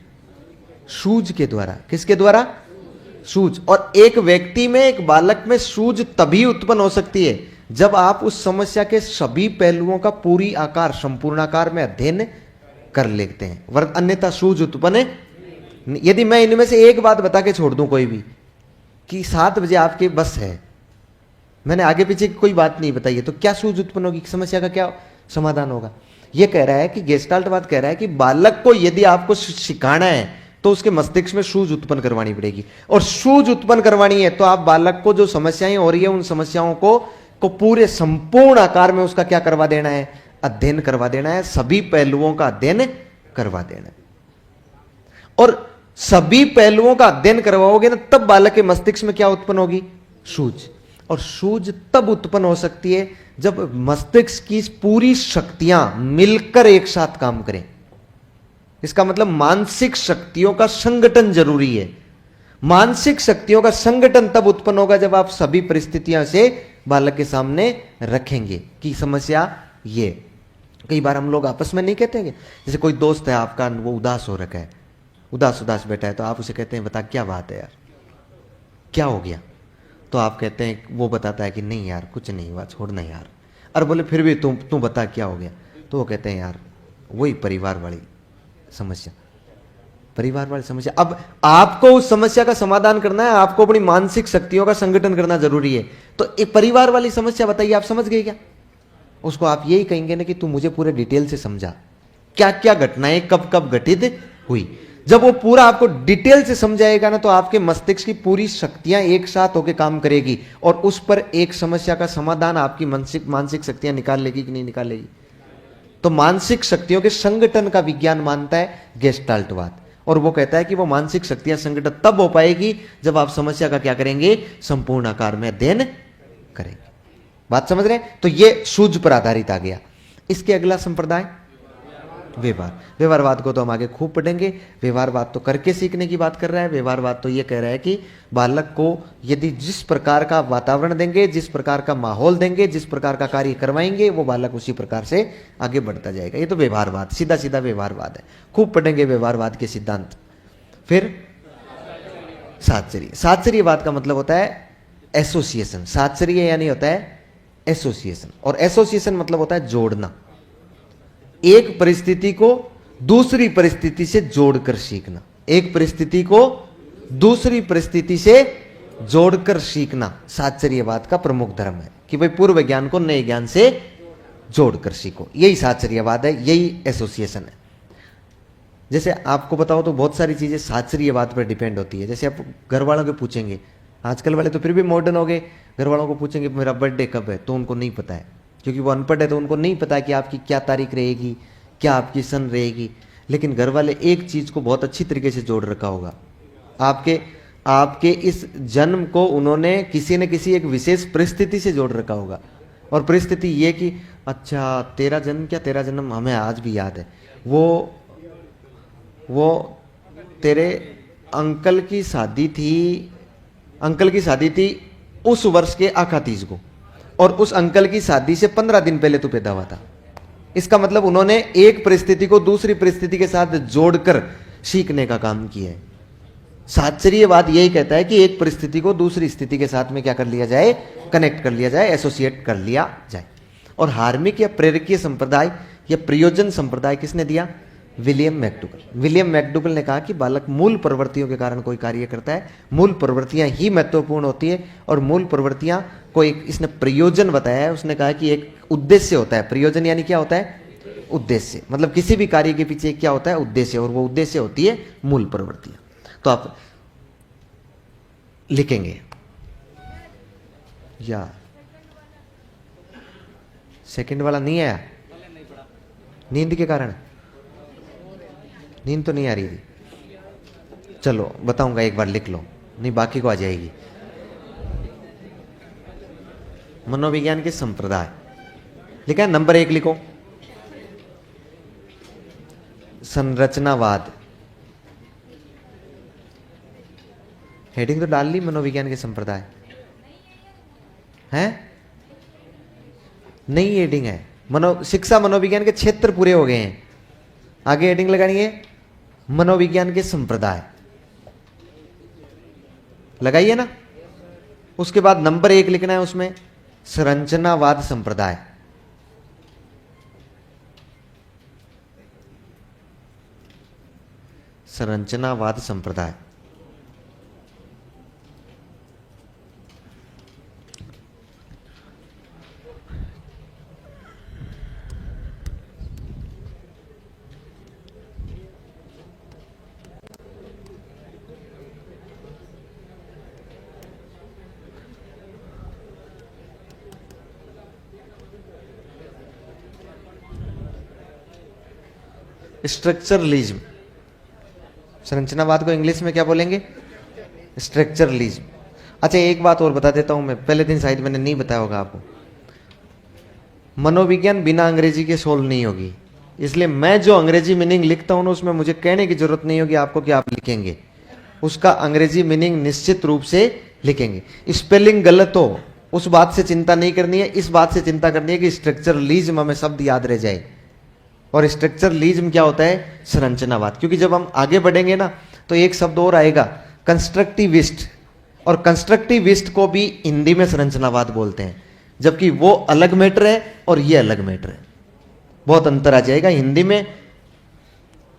सूझ के द्वारा। किसके द्वारा? सूझ। और एक व्यक्ति में, एक बालक में सूझ तभी उत्पन्न हो सकती है जब आप उस समस्या के सभी पहलुओं का पूरी आकार, संपूर्णाकार में अध्ययन कर लेते हैं, वरना अन्यथा सूझ उत्पन्न। यदि मैं इनमें से एक बात बता के छोड़ दूं कोई भी, कि 7 बजे आपकी बस है, मैंने आगे पीछे की कोई बात नहीं बताई है, तो क्या सूझ उत्पन्न होगी? समस्या का क्या समाधान होगा? यह कह रहा है कि गेस्टाल्टवाद कह रहा है कि बालक को यदि आपको सिखाना है तो उसके मस्तिष्क में सूझ उत्पन्न करवानी पड़ेगी, और सूझ उत्पन्न करवानी है तो आप बालक को जो समस्याएं हो रही है, उन समस्याओं को पूरे संपूर्ण आकार में उसका क्या करवा देना है? अध्ययन करवा देना है, सभी पहलुओं का अध्ययन करवा देना है। और सभी पहलुओं का अध्ययन करवाओगे ना, तब बालक के मस्तिष्क में क्या उत्पन्न होगी? सूझ। और सूझ तब उत्पन्न हो सकती है जब मस्तिष्क की पूरी शक्तियां मिलकर एक साथ काम करें। इसका मतलब मानसिक शक्तियों का संगठन जरूरी है। मानसिक शक्तियों का संगठन तब उत्पन्न होगा जब आप सभी परिस्थितियां से बालक के सामने रखेंगे कि समस्या ये। कई बार हम लोग आपस में नहीं कहते हैं, जैसे कोई दोस्त है आपका, वो उदास हो रखा है, उदास बैठा है, तो आप उसे कहते हैं बता क्या बात है यार, क्या हो गया? तो आप कहते हैं, वो बताता है कि नहीं यार कुछ नहीं हुआ, छोड़ना यार। और बोले फिर भी तू बता क्या हो गया? तो वो कहते हैं यार वही परिवार वाली समस्या, परिवार वाली समस्या। अब आपको उस समस्या का समाधान करना है, आपको अपनी मानसिक शक्तियों का संगठन करना जरूरी है। तो एक परिवार वाली समस्या बताइए, आप समझ गए क्या? उसको आप यही कहेंगे ना कि तू मुझे पूरे डिटेल से समझा, क्या क्या घटनाएं कब कब घटित हुई। जब वो पूरा आपको डिटेल से समझाएगा ना, तो आपके मस्तिष्क की पूरी शक्तियां एक साथ होकर काम करेगी और उस पर एक समस्या का समाधान आपकी मानसिक शक्तियां निकाल लेगी कि नहीं निकाल लेगी? तो मानसिक शक्तियों के संगठन का विज्ञान मानता है गेस्टाल्टवाद, और वो कहता है कि वो मानसिक शक्तियां संगठन तब हो पाएगी जब आप समस्या का क्या करेंगे? संपूर्ण आकार में अध्ययन करेंगे। बात समझ रहे हैं? तो ये सूझ पर आधारित आ गया। इसके अगला संप्रदाय व्यवहार। व्यवहारवाद को तो हम आगे खूब पढ़ेंगे। व्यवहारवाद तो करके सीखने की बात कर रहा है। व्यवहारवाद तो ये कह रहा है कि बालक को यदि जिस प्रकार का वातावरण देंगे, जिस प्रकार का माहौल देंगे, जिस प्रकार का कार्य करवाएंगे, वो बालक उसी प्रकार से आगे बढ़ता जाएगा। ये तो व्यवहारवाद, सीधा सीधा व्यवहारवाद है। खूब पढ़ेंगे व्यवहारवाद के सिद्धांत। फिर साहचर्य। साहचर्यवाद का मतलब होता है एसोसिएशन। साहचर्य यानी होता है एसोसिएशन, और एसोसिएशन मतलब होता है जोड़ना। एक परिस्थिति को दूसरी परिस्थिति से जोड़कर सीखना, एक परिस्थिति को दूसरी परिस्थिति से जोड़कर सीखना साहचर्यवाद का प्रमुख धर्म है कि भाई पूर्व ज्ञान को नए ज्ञान से जोड़कर सीखो। यही साहचर्यवाद है, यही एसोसिएशन है। जैसे आपको बताओ तो बहुत सारी चीजें साहचर्यवाद पर डिपेंड होती है। जैसे आप घर वालों को पूछेंगे, आजकल वाले तो फिर भी मॉडर्न हो गए, घर वालों को पूछेंगे मेरा बर्थडे कब है, तो उनको नहीं पता है, क्योंकि वो अनपढ़ है, तो उनको नहीं पता कि आपकी क्या तारीख रहेगी, क्या आपकी सन रहेगी। लेकिन घर वाले एक चीज को बहुत अच्छी तरीके से जोड़ रखा होगा, आपके इस जन्म को उन्होंने किसी न किसी एक विशेष परिस्थिति से जोड़ रखा होगा। और परिस्थिति ये कि अच्छा तेरा जन्म, क्या तेरा जन्म हमें आज भी याद है, वो तेरे अंकल की शादी थी, अंकल की शादी थी उस वर्ष के आखा तीज को, और उस अंकल की शादी से 15 दिन पहले तू पैदा हुआ था। इसका मतलब उन्होंने एक परिस्थिति को दूसरी परिस्थिति के साथ जोड़कर सीखने का काम किया है। शास्त्रीयवाद यही कहता है कि एक परिस्थिति को दूसरी स्थिति के साथ में क्या कर लिया जाए, कनेक्ट कर लिया जाए, एसोसिएट कर लिया जाए। और हार्मिक या प्रेरकीय संप्रदाय या प्रयोजन संप्रदाय किसने दिया? William McDougall. विलियम मैकडूगल ने कहा कि बालक मूल प्रवृत्तियों के कारण कोई कार्य करता है, मूल प्रवृत्तियां ही महत्वपूर्ण होती है, और मूल प्रवृत्तियां को एक इसने प्रयोजन बताया है। उसने कहा कि एक उद्देश्य होता है। प्रयोजन यानी क्या होता है? उद्देश्य। मतलब किसी भी कार्य के पीछे क्या होता है? उद्देश्य, और वो उद्देश्य होती है मूल प्रवृत्तियां। तो आप लिखेंगे या सेकंड वाला नहीं आया? नींद के कारण? नींद तो नहीं आ रही थी। चलो बताऊंगा, एक बार लिख लो, नहीं बाकी को आ जाएगी। मनोविज्ञान के संप्रदाय लिखा है, नंबर 1 लिखो संरचनावाद। हेडिंग तो डाल ली, मनोविज्ञान के संप्रदाय है, नई हेडिंग है। शिक्षा मनोविज्ञान के क्षेत्र पूरे हो गए हैं, आगे हेडिंग लगानी है मनोविज्ञान के संप्रदाय। लगाइए ना। उसके बाद नंबर 1 लिखना है उसमें संरचनावाद संप्रदाय। संरचनावाद संप्रदाय। स्ट्रक्चरलिज्म। संरचनावाद को इंग्लिश में क्या बोलेंगे? स्ट्रक्चरलिज्म। अच्छा एक बात और बता देता हूं मैं, पहले दिन शायद मैंने नहीं बताया होगा आपको। मनोविज्ञान बिना अंग्रेजी के सोल्व नहीं होगी, इसलिए मैं जो अंग्रेजी मीनिंग लिखता हूं ना उसमें मुझे कहने की जरूरत नहीं होगी आपको कि आप लिखेंगे, उसका अंग्रेजी मीनिंग निश्चित रूप से लिखेंगे। स्पेलिंग गलत हो उस बात से चिंता नहीं करनी है, इस बात से चिंता करनी है कि स्ट्रक्चरलिज्म हमें शब्द याद रह जाए। और स्ट्रक्चरलिज्म क्या होता है? संरचनावाद। क्योंकि जब हम आगे बढ़ेंगे ना तो एक शब्द और आएगा कंस्ट्रक्टिविस्ट, और कंस्ट्रक्टिविस्ट को भी हिंदी में संरचनावाद बोलते हैं, जबकि वो अलग मैटर है और ये अलग मैटर है। बहुत अंतर आ जाएगा। हिंदी में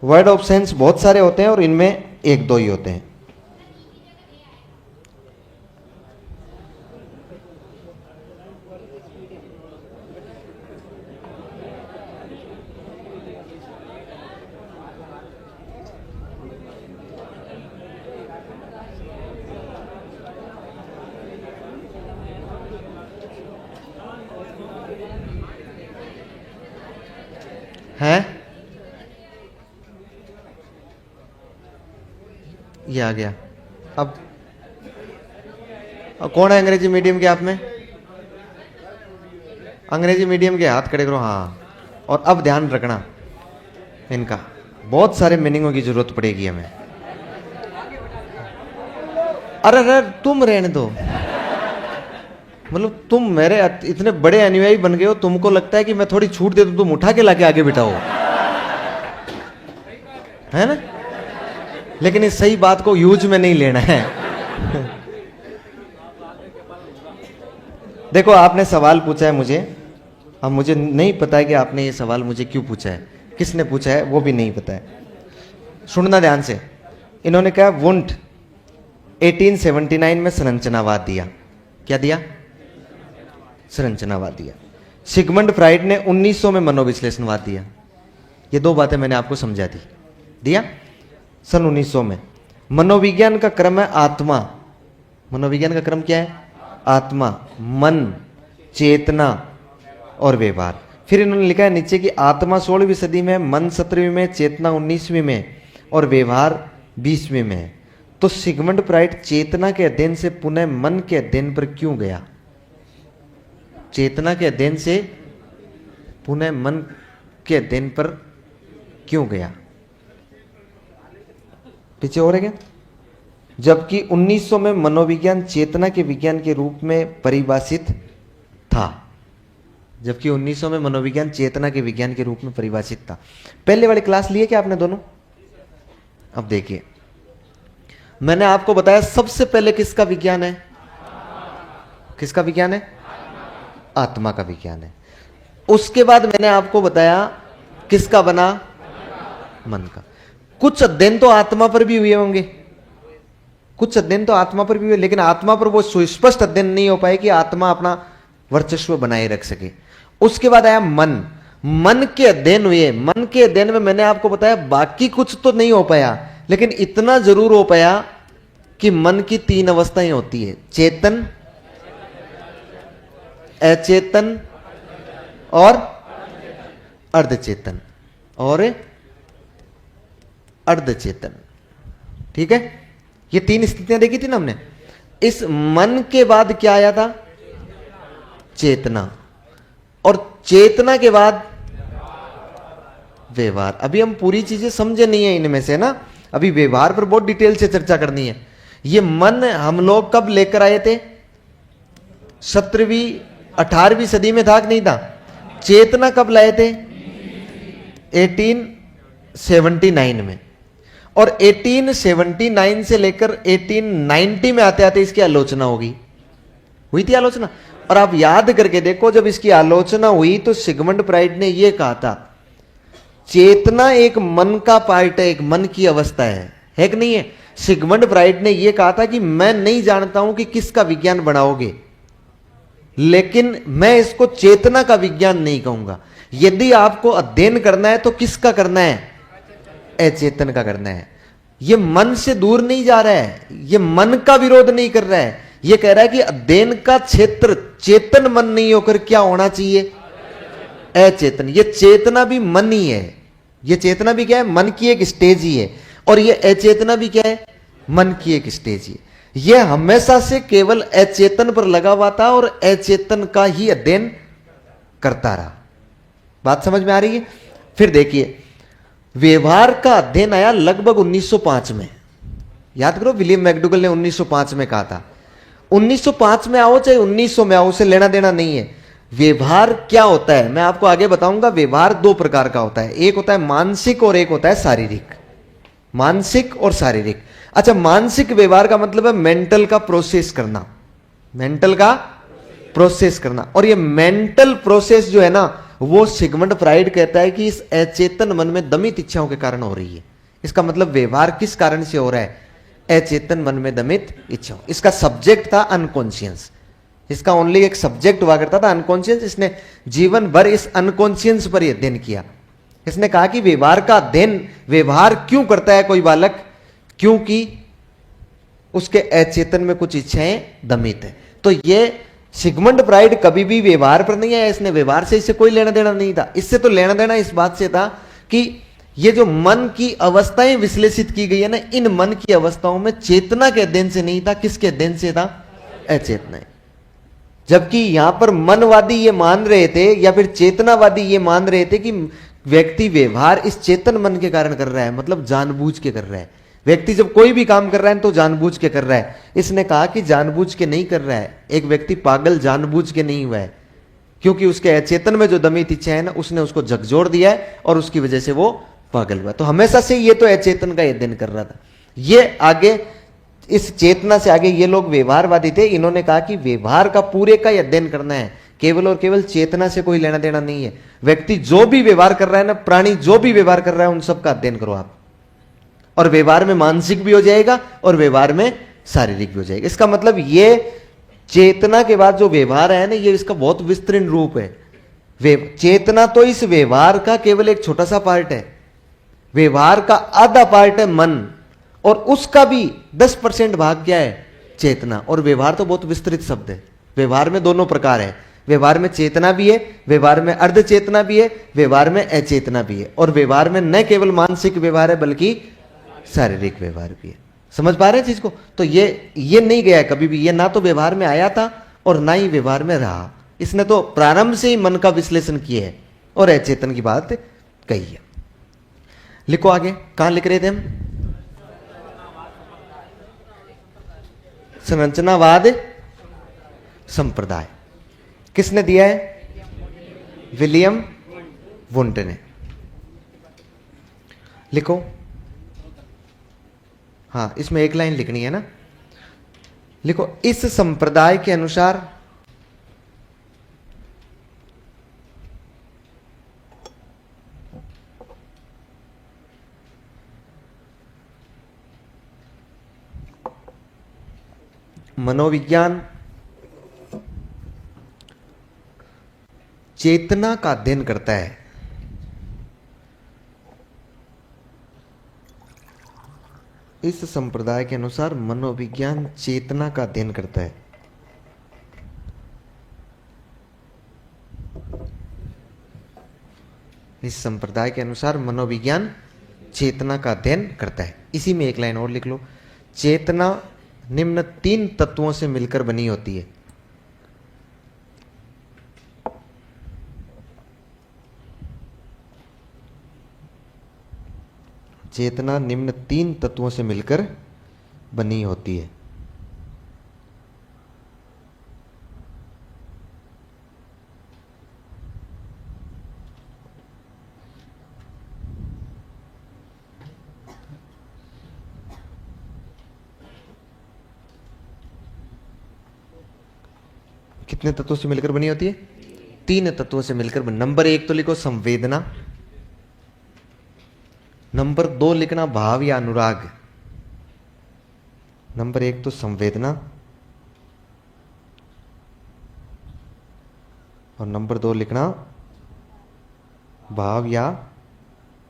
वर्ड ऑफ सेंस बहुत सारे होते हैं और इनमें 1-2 ही होते हैं। हैं? ये आ गया। अब कौन है अंग्रेजी मीडियम के? आप में अंग्रेजी मीडियम के हाथ खड़े करो। हाँ, और अब ध्यान रखना, इनका बहुत सारे मीनिंगों की जरूरत पड़ेगी हमें। अरे अरे तुम रहने दो, मतलब तुम मेरे इतने बड़े अनुयायी बन गए हो, तुमको लगता है कि मैं थोड़ी छूट दे दूं तुम उठा के लाके आगे बिठाओ, है ना? लेकिन इस सही बात को यूज में नहीं लेना है। देखो आपने सवाल पूछा है मुझे, अब मुझे नहीं पता है कि आपने ये सवाल मुझे क्यों पूछा है, किसने पूछा है वो भी नहीं पता है। सुनना ध्यान से। इन्होंने कहा वुंट 1879 में संरचनावाद दिया। क्या दिया? संरचनावाद दिया। सिगमंड फ्राइड ने 1900 में मनोविश्लेषणवाद दिया। ये 2 बातें मैंने आपको समझा दी। दिया सन 1900 में। मनोविज्ञान का क्रम है आत्मा। मनोविज्ञान का क्रम क्या है? आत्मा, मन, चेतना और व्यवहार। फिर इन्होंने लिखा है नीचे कि आत्मा 16वीं सदी में, मन 17वीं में, चेतना 19वीं में और व्यवहार 20वीं में है। तो सिगमंड फ्राइड चेतना के अध्ययन से पुनः मन के अध्ययन पर क्यों गया? चेतना के अध्ययन से पुनः मन के अध्ययन पर क्यों गया? पीछे हो रहे क्या? जबकि 1900 में मनोविज्ञान चेतना के विज्ञान के रूप में परिभाषित था। जबकि 1900 में मनोविज्ञान चेतना के विज्ञान के रूप में परिभाषित था। पहले वाली क्लास लिए क्या आपने दोनों? अब देखिए, मैंने आपको बताया सबसे पहले किसका विज्ञान है? किसका विज्ञान है? आत्मा का विज्ञान है। उसके बाद मैंने आपको बताया किसका बना? मन का। कुछ अध्ययन तो आत्मा पर भी हुए होंगे, कुछ अध्ययन तो आत्मा पर भी हुए, लेकिन आत्मा पर वो सुस्पष्ट अध्ययन नहीं हो पाए कि आत्मा अपना वर्चस्व बनाए रख सके। उसके बाद आया मन। मन के अध्ययन हुए। मन के अध्ययन में मैंने आपको बताया बाकी कुछ तो नहीं हो पाया, लेकिन इतना जरूर हो पाया कि मन की 3 अवस्थाएं होती है, चेतन, अचेतन और अर्धचेतन और अर्धचेतन। ठीक है, ये 3 स्थितियां देखी थी ना हमने। इस मन के बाद क्या आया था? चेतना, और चेतना के बाद व्यवहार। अभी हम पूरी चीजें समझे नहीं है इनमें से ना, अभी व्यवहार पर बहुत डिटेल से चर्चा करनी है। ये मन हम लोग कब लेकर आए थे? 17वीं 18वीं सदी में था कि नहीं था? चेतना कब लाए थे? 1879 में। और 1879 से लेकर 1890 में आते आते इसकी आलोचना होगी, हुई थी आलोचना। और आप याद करके देखो, जब इसकी आलोचना हुई तो सिगमंड फ्राइड ने यह कहा था, चेतना एक मन का पार्ट है, एक मन की अवस्था है कि नहीं है? सिगमंड फ्राइड ने यह कहा था कि मैं नहीं जानता हूं कि किसका विज्ञान बनाओगे, लेकिन मैं इसको चेतना का विज्ञान नहीं कहूंगा। यदि आपको अध्ययन करना है तो किसका करना है? अचेतन का करना है। यह मन से दूर नहीं जा रहा है, यह मन का विरोध नहीं कर रहा है, यह कह रहा है कि अध्ययन का क्षेत्र चेतन मन नहीं होकर क्या होना चाहिए? अचेतन। यह चेतना भी मन ही है, यह चेतना भी क्या है? मन की एक स्टेज ही है। और यह अचेतना भी क्या है? मन की एक स्टेज ही है। यह हमेशा से केवल अचेतन पर लगा हुआ था और अचेतन का ही अध्ययन करता रहा। बात समझ में आ रही है? फिर देखिए, व्यवहार का अध्ययन आया लगभग 1905 में। याद करो, विलियम मैकडूगल ने 1905 में कहा था। 1905 में आओ चाहे 1900 में आओ, उसे लेना देना नहीं है। व्यवहार क्या होता है मैं आपको आगे बताऊंगा। व्यवहार 2 प्रकार का होता है, एक होता है मानसिक और एक होता है शारीरिक। मानसिक और शारीरिक। अच्छा, मानसिक व्यवहार का मतलब है मेंटल का प्रोसेस करना, मेंटल का प्रोसेस करना। और ये मेंटल प्रोसेस जो है ना, वो सिगमंड फ्राइड कहता है कि इस अचेतन मन में दमित इच्छाओं के कारण हो रही है। इसका मतलब व्यवहार किस कारण से हो रहा है? अचेतन मन में दमित इच्छाओं। इसका सब्जेक्ट था अनकॉन्शियस, इसका ओनली एक सब्जेक्ट हुआ करता था अनकॉन्शियस। इसने जीवन भर इस अनकॉन्शियस पर अध्ययन किया। इसने कहा कि व्यवहार का अध्ययन, व्यवहार क्यों करता है कोई बालक? क्योंकि उसके अचेतन में कुछ इच्छाएं दमित है। तो ये सिगमंड फ्राइड कभी भी व्यवहार पर नहीं आया, इसने व्यवहार से इससे कोई लेना देना नहीं था। इससे तो लेना देना इस बात से था कि ये जो मन की अवस्थाएं विश्लेषित की गई है ना, इन मन की अवस्थाओं में चेतना के अध्ययन से नहीं था, किसके अध्ययन से था? अचेतना। जबकि यहां पर मनवादी ये मान रहे थे या फिर चेतनावादी ये मान रहे थे कि व्यक्ति व्यवहार इस चेतन मन के कारण कर रहा है, मतलब जानबूझ के कर रहा है। व्यक्ति जब कोई भी काम कर रहा है तो जानबूझ के कर रहा है। इसने कहा कि जानबूझ के नहीं कर रहा है। एक व्यक्ति पागल जानबूझ के नहीं हुआ है, क्योंकि उसके अचेतन में जो दमित इच्छा है ना, उसने उसको झकझोर दिया है और उसकी वजह से वो पागल हुआ। तो हमेशा से ये तो अचेतन का अध्ययन कर रहा था। ये आगे इस चेतना से आगे ये लोग व्यवहारवादी थे। इन्होंने कहा कि व्यवहार का पूरे का अध्ययन करना है, केवल और केवल चेतना से कोई लेना देना नहीं है। व्यक्ति जो भी व्यवहार कर रहा है ना, प्राणी जो भी व्यवहार कर रहा है, उन सब का अध्ययन करो आप। और व्यवहार में मानसिक भी हो जाएगा और व्यवहार में शारीरिक भी हो जाएगा। इसका मतलब ये चेतना के बाद जो व्यवहार है ना, ये इसका बहुत विस्तृत रूप है। चेतना तो इस व्यवहार का केवल एक छोटा सा पार्ट है। व्यवहार का आधा पार्ट है मन, और उसका भी 10% भाग क्या है? चेतना। और व्यवहार तो बहुत विस्तृत शब्द है। व्यवहार में दोनों प्रकार है, व्यवहार में चेतना भी है, व्यवहार में अर्ध चेतना भी है, व्यवहार में अचेतना भी है। और व्यवहार में न केवल मानसिक व्यवहार है बल्कि शारीरिक व्यवहार भी है। समझ पा रहे हैं चीज को? तो ये नहीं गया कभी भी, ये ना तो व्यवहार में आया था और ना ही व्यवहार में रहा। इसने तो प्रारंभ से ही मन का विश्लेषण किया है और अचेतन की बात कही है। लिखो आगे, कहां लिख रहे थे हम? संरचनावाद संप्रदाय। किसने दिया है? विलियम वुंट ने। लिखो। हाँ, इसमें एक लाइन लिखनी है ना। लिखो, इस संप्रदाय के अनुसार मनोविज्ञान चेतना का अध्ययन करता है। इस संप्रदाय के अनुसार मनोविज्ञान चेतना का अध्ययन करता है। इस संप्रदाय के अनुसार मनोविज्ञान चेतना का अध्ययन करता है। इसी में एक लाइन और लिख लो। चेतना निम्न 3 तत्वों से मिलकर बनी होती है। चेतना निम्न 3 तत्वों से मिलकर बनी होती है। कितने तत्वों से मिलकर बनी होती है? 3 तत्वों से मिलकर नंबर 1 तो लिखो संवेदना, नंबर 2 लिखना भाव या अनुराग। नंबर 1 तो संवेदना और नंबर 2 लिखना भाव या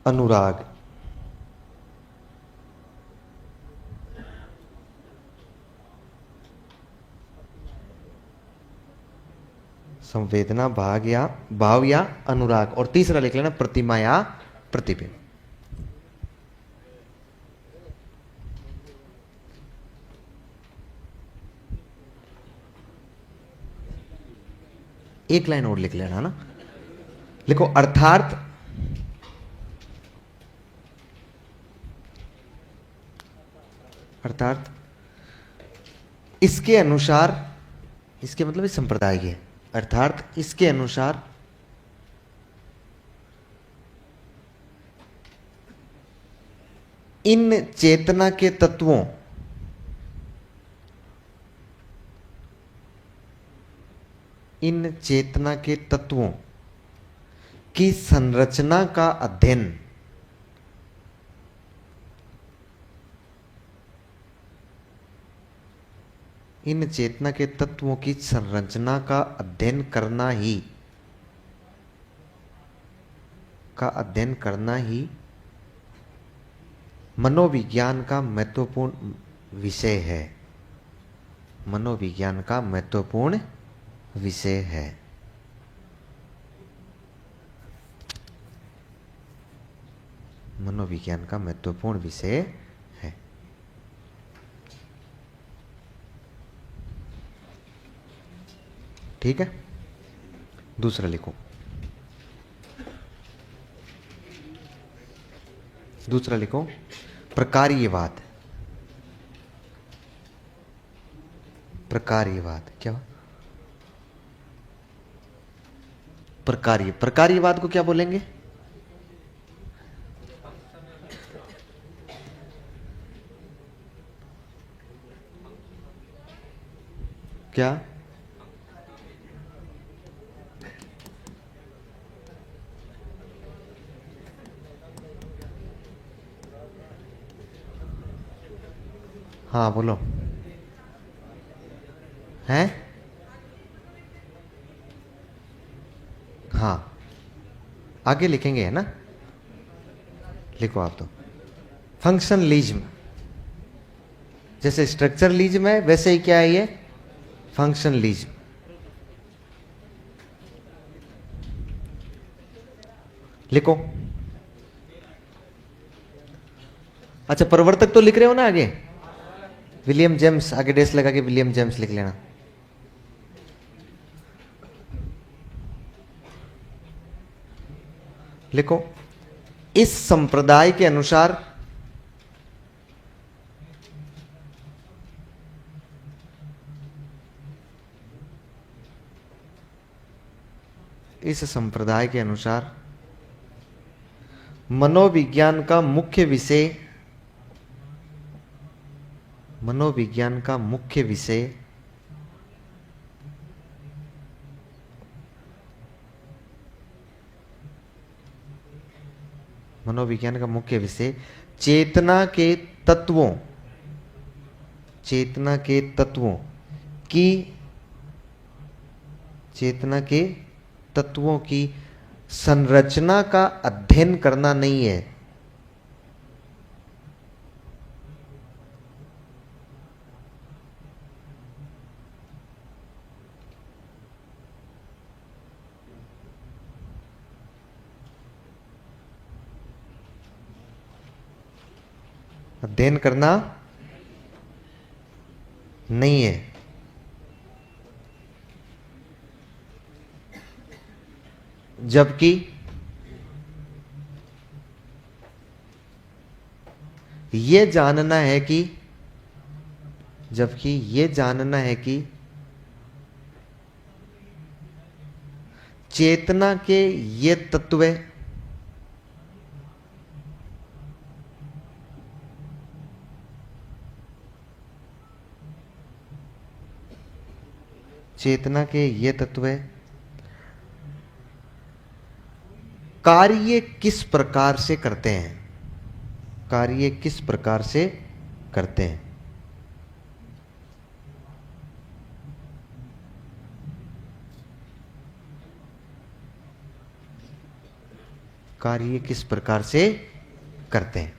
अनुराग। संवेदना, भाव या अनुराग। और तीसरा लिख लेना प्रतिमा या प्रतिबिंब। एक लाइन और लिख लेना ना। लिखो, अर्थात इसके अनुसार, इसके मतलब इस संप्रदाय के, अर्थात इसके अनुसार इन चेतना के तत्वों की संरचना का अध्ययन करना ही मनोविज्ञान का महत्वपूर्ण विषय है। मनोविज्ञान का महत्वपूर्ण विषय है। मनोविज्ञान का महत्वपूर्ण विषय है। ठीक है। दूसरा लिखो। प्रकार्यवाद। क्या? प्रकार्यवाद को क्या बोलेंगे? क्या? हाँ बोलो। हैं? हाँ, आगे लिखेंगे है ना। लिखो आप तो। फंक्शनलिज्म, जैसे स्ट्रक्चरलिज्म है वैसे ही क्या है ये? फंक्शनलिज्म। लिखो। अच्छा, प्रवर्तक तो लिख रहे हो ना आगे? विलियम जेम्स, आगे डेस लगा के विलियम जेम्स लिख लेना। लिखो, इस संप्रदाय के अनुसार इस संप्रदाय के अनुसार मनोविज्ञान का मुख्य विषय, मनोविज्ञान का मुख्य विषय मनोविज्ञान का मुख्य विषय चेतना के तत्वों, चेतना के तत्वों की, चेतना के तत्वों की संरचना का अध्ययन करना नहीं है। अध्ययन करना नहीं है। जबकि ये जानना है कि, जबकि ये जानना है कि चेतना के ये तत्व, चेतना के ये तत्व कार्य किस प्रकार से करते हैं, कार्य किस प्रकार से करते हैं। कार्य किस प्रकार से करते हैं।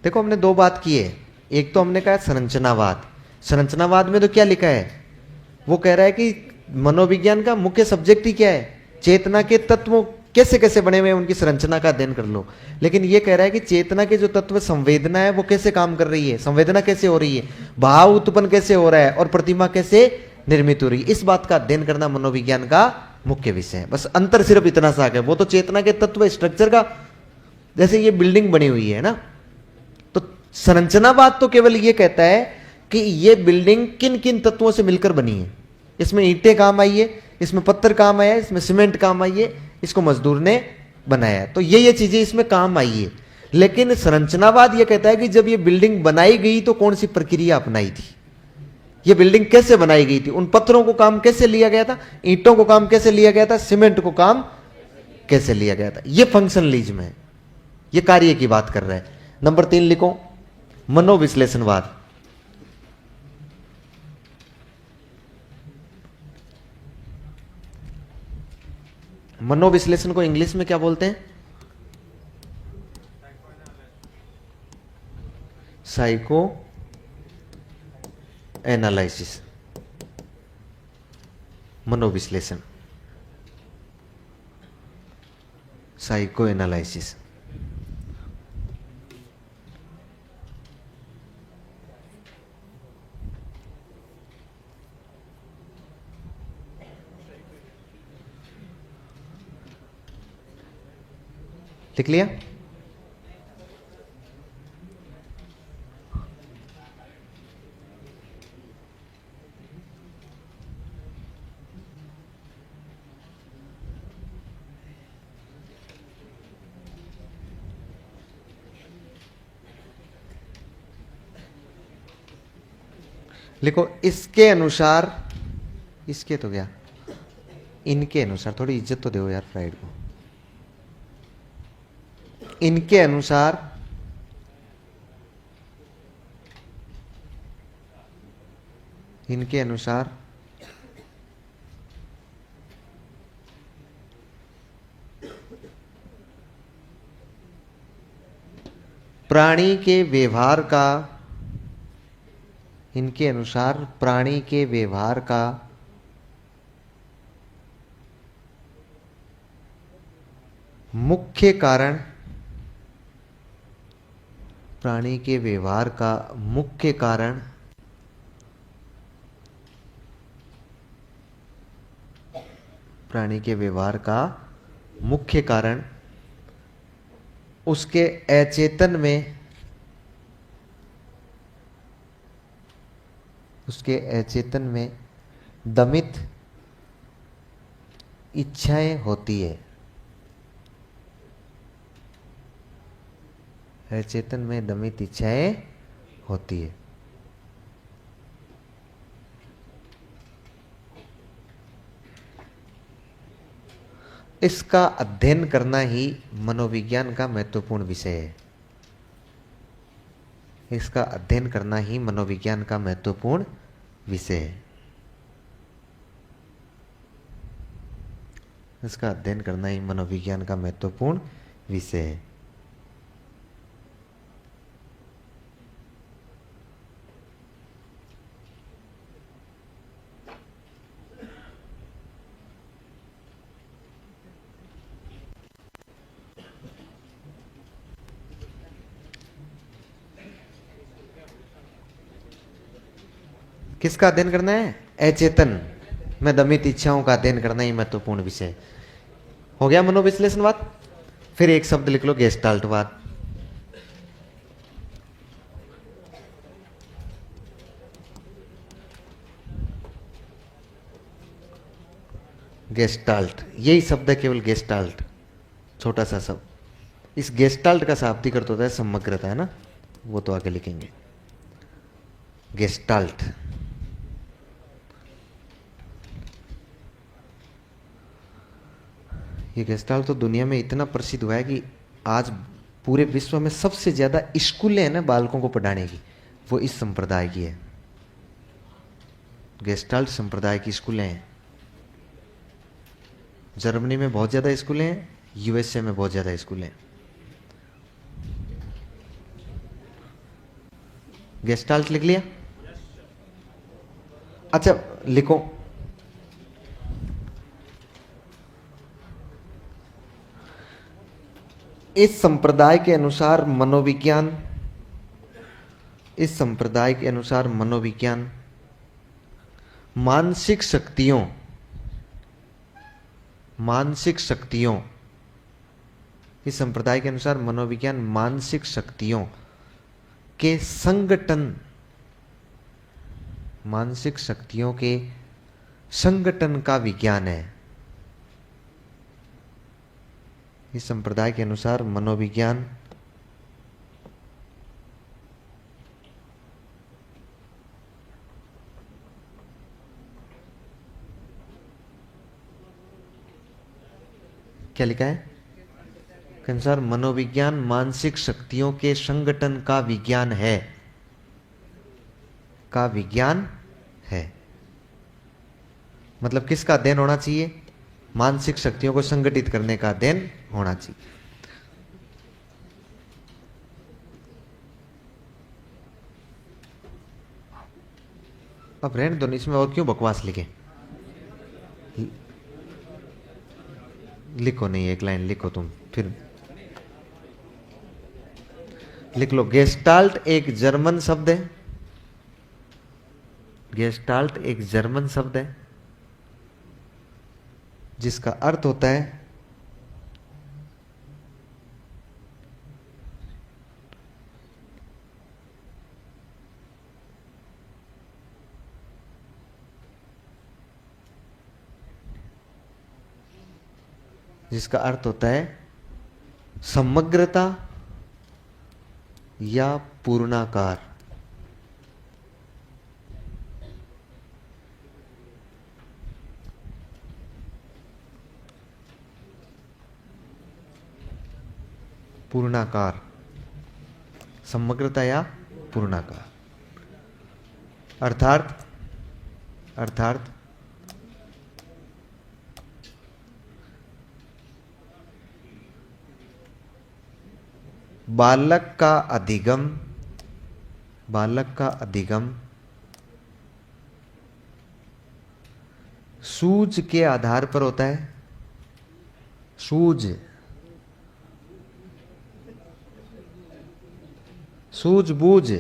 देखो हमने दो बात की है। एक तो हमने कहा संरचनावाद। संरचनावाद में तो क्या लिखा है, वो कह रहा है कि मनोविज्ञान का मुख्य सब्जेक्ट ही क्या है, चेतना के तत्व कैसे कैसे बने हुए हैं उनकी संरचना का अध्ययन कर लो। लेकिन ये कह रहा है कि चेतना के जो तत्व संवेदना है वो कैसे काम कर रही है, संवेदना कैसे हो रही है, भाव उत्पन्न कैसे हो रहा है और प्रतिमा कैसे निर्मित हो रही है, इस बात का अध्ययन करना मनोविज्ञान का मुख्य विषय है। बस अंतर सिर्फ इतना सा है, वो तो चेतना के तत्व स्ट्रक्चर का, जैसे ये बिल्डिंग बनी हुई है ना, तो संरचनावाद तो केवल ये कहता है कि ये बिल्डिंग किन किन तत्वों से मिलकर बनी है। इसमें ईंटें काम आई है, इसमें पत्थर काम आया है, इसमें सीमेंट काम आई है, इसको मजदूर ने बनाया है, तो ये चीजें इसमें काम आई है। लेकिन संरचनावाद ये कहता है कि जब ये बिल्डिंग बनाई गई तो कौन सी प्रक्रिया अपनाई थी, ये बिल्डिंग कैसे बनाई गई थी, उन पत्थरों को काम कैसे लिया गया था, ईंटों को काम कैसे लिया गया था, सीमेंट को काम कैसे लिया गया था। ये फंक्शनलिज्म है, ये कार्य की बात कर रहा है। नंबर 3 लिखो, मनोविश्लेषणवाद। मनोविश्लेषण को इंग्लिश में क्या बोलते हैं, साइको एनालिसिस, मनोविश्लेषण, साइको एनालिसिस। लिख लिया। लिखो, इसके अनुसार, इसके तो क्या, इनके अनुसार, थोड़ी इज्जत तो दो यार फ्राइड को। इनके अनुसार इनके अनुसार प्राणी के व्यवहार का, इनके अनुसार प्राणी के व्यवहार का मुख्य कारण, प्राणी के व्यवहार का मुख्य कारण प्राणी के व्यवहार का मुख्य कारण उसके अचेतन में, उसके अचेतन में दमित इच्छाएं होती है चेतन में दमित इच्छाएं होती है। इसका अध्ययन करना ही मनोविज्ञान का महत्वपूर्ण विषय है। इसका अध्ययन करना ही मनोविज्ञान का महत्वपूर्ण विषय है। इसका अध्ययन करना ही मनोविज्ञान का महत्वपूर्ण विषय है। किसका अध्ययन करना है? अचेतन में दमित इच्छाओं का अध्ययन करना ही महत्वपूर्ण विषय। हो गया मनोविश्लेषणवाद। फिर एक शब्द लिख लो, गेस्टाल्टवाद। गेस्टाल्ट, यही शब्द है केवल, गेस्टाल्ट, छोटा सा शब्द। इस गेस्टाल्ट का शाब्दिक अर्थ होता है समग्रता, है ना, वो तो आगे लिखेंगे। गेस्टाल्ट ये गेस्टाल्ट तो दुनिया में इतना प्रसिद्ध हुआ है कि आज पूरे विश्व में सबसे ज्यादा स्कूलें हैं ना बालकों को पढ़ाने की, वो इस संप्रदाय की है। गेस्टाल्ट संप्रदाय की स्कूलें हैं। जर्मनी में बहुत ज्यादा स्कूलें हैं, यूएसए में बहुत ज्यादा स्कूलें हैं। गेस्टाल्ट लिख लिया? अच्छा लिखो, इस संप्रदाय के अनुसार मनोविज्ञान, इस संप्रदाय के अनुसार मनोविज्ञान मानसिक शक्तियों, मानसिक शक्तियों, इस संप्रदाय के अनुसार मनोविज्ञान मानसिक शक्तियों के संगठन, मानसिक शक्तियों के संगठन का विज्ञान है। इस संप्रदाय के अनुसार मनोविज्ञान क्या लिखा है? के अनुसार मनोविज्ञान मानसिक शक्तियों के संगठन का विज्ञान है, का विज्ञान है। मतलब किसका अध्ययन होना चाहिए? मानसिक शक्तियों को संगठित करने का अध्ययन होना चाहिए। अब रहने दो, इसमें और क्यों बकवास लिखे? लिखो नहीं, एक लाइन लिखो तुम, फिर लिख लो। गेस्टाल्ट एक जर्मन शब्द है, गेस्टाल्ट एक जर्मन शब्द है जिसका अर्थ होता है समग्रता या पूर्णाकार। पूर्णाकार, समग्रता या पूर्णाकार, अर्थात अर्थात बालक का अधिगम, बालक का अधिगम सूझ के आधार पर होता है। सूझ, सूझबूझ,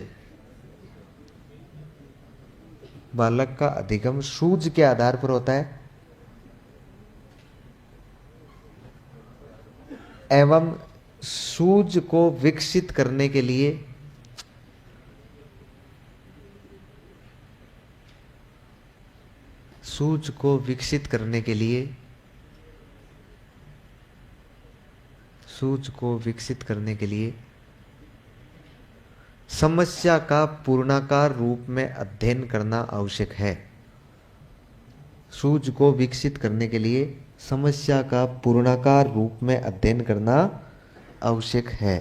बालक का अधिगम सूझ के आधार पर होता है एवं सूझ को विकसित करने के लिए सूझ को विकसित करने के लिए सूझ को विकसित करने के लिए समस्या का पूर्णाकार रूप में अध्ययन करना आवश्यक है। सूझ को विकसित करने के लिए समस्या का पूर्णाकार रूप में अध्ययन करना आवश्यक है।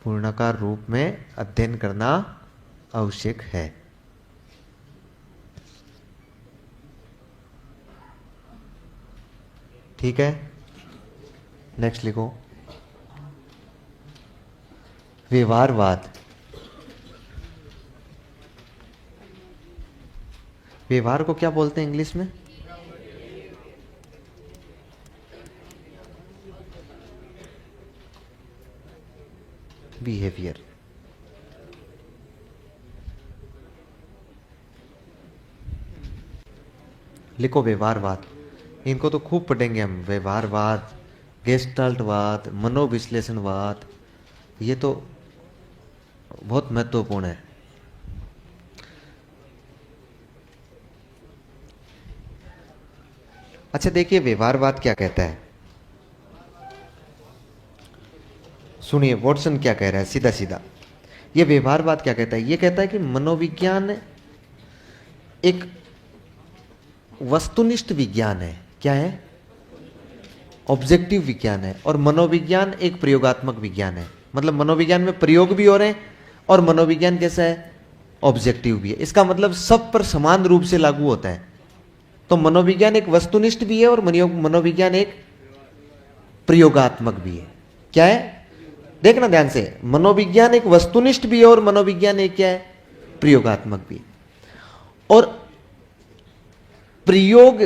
पूर्णाकार रूप में अध्ययन करना आवश्यक है। ठीक है, नेक्स्ट लिखो। व्यवहारवाद। व्यवहार को क्या बोलते हैं इंग्लिश में? बिहेवियर। लिखो व्यवहारवाद। इनको तो खूब पढ़ेंगे हम। व्यवहारवाद, गेस्टाल्टवाद, मनोविश्लेषणवाद, ये तो बहुत महत्वपूर्ण है। अच्छा देखिए व्यवहारवाद क्या कहता है, सुनिए वॉटसन क्या कह रहा है सीधा सीधा। ये व्यवहारवाद क्या कहता है? ये कहता है कि मनोविज्ञान एक वस्तुनिष्ठ विज्ञान है। क्या है? ऑब्जेक्टिव विज्ञान है। और मनोविज्ञान एक प्रयोगात्मक विज्ञान है। मतलब मनोविज्ञान में प्रयोग भी हो रहे हैं और मनोविज्ञान कैसा है? ऑब्जेक्टिव भी है। इसका मतलब सब पर समान रूप से लागू होता है। तो मनोविज्ञान एक वस्तुनिष्ठ भी है और मनोविज्ञान एक प्रयोगात्मक भी है। क्या है? देखना ध्यान से, मनोविज्ञान एक वस्तुनिष्ठ भी है और मनोविज्ञान एक क्या है? प्रयोगात्मक भी है। और प्रयोग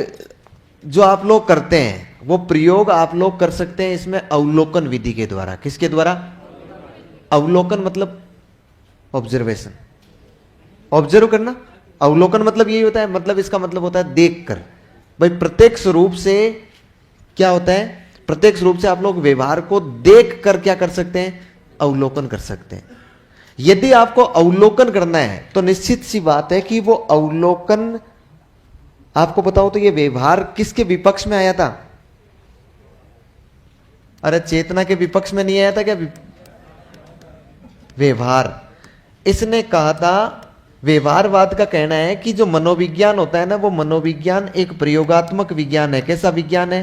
जो आप लोग करते हैं वो प्रयोग आप लोग कर सकते हैं इसमें अवलोकन विधि के द्वारा। किसके द्वारा? अवलोकन मतलब ऑब्जर्वेशन, ऑब्जर्व करना। अवलोकन मतलब यही होता है, मतलब इसका मतलब होता है देख कर। भाई प्रत्यक्ष रूप से क्या होता है? प्रत्यक्ष रूप से आप लोग व्यवहार को देख कर क्या कर सकते हैं? अवलोकन कर सकते हैं। यदि आपको अवलोकन करना है तो निश्चित सी बात है कि वो अवलोकन, आपको बताओ तो ये व्यवहार किसके विपक्ष में आया था? अरे चेतना के विपक्ष में नहीं आया था क्या? व्यवहार। इसने कहा था, व्यवहारवाद का कहना है कि जो मनोविज्ञान होता है ना, वो मनोविज्ञान एक प्रयोगात्मक विज्ञान है। कैसा विज्ञान है?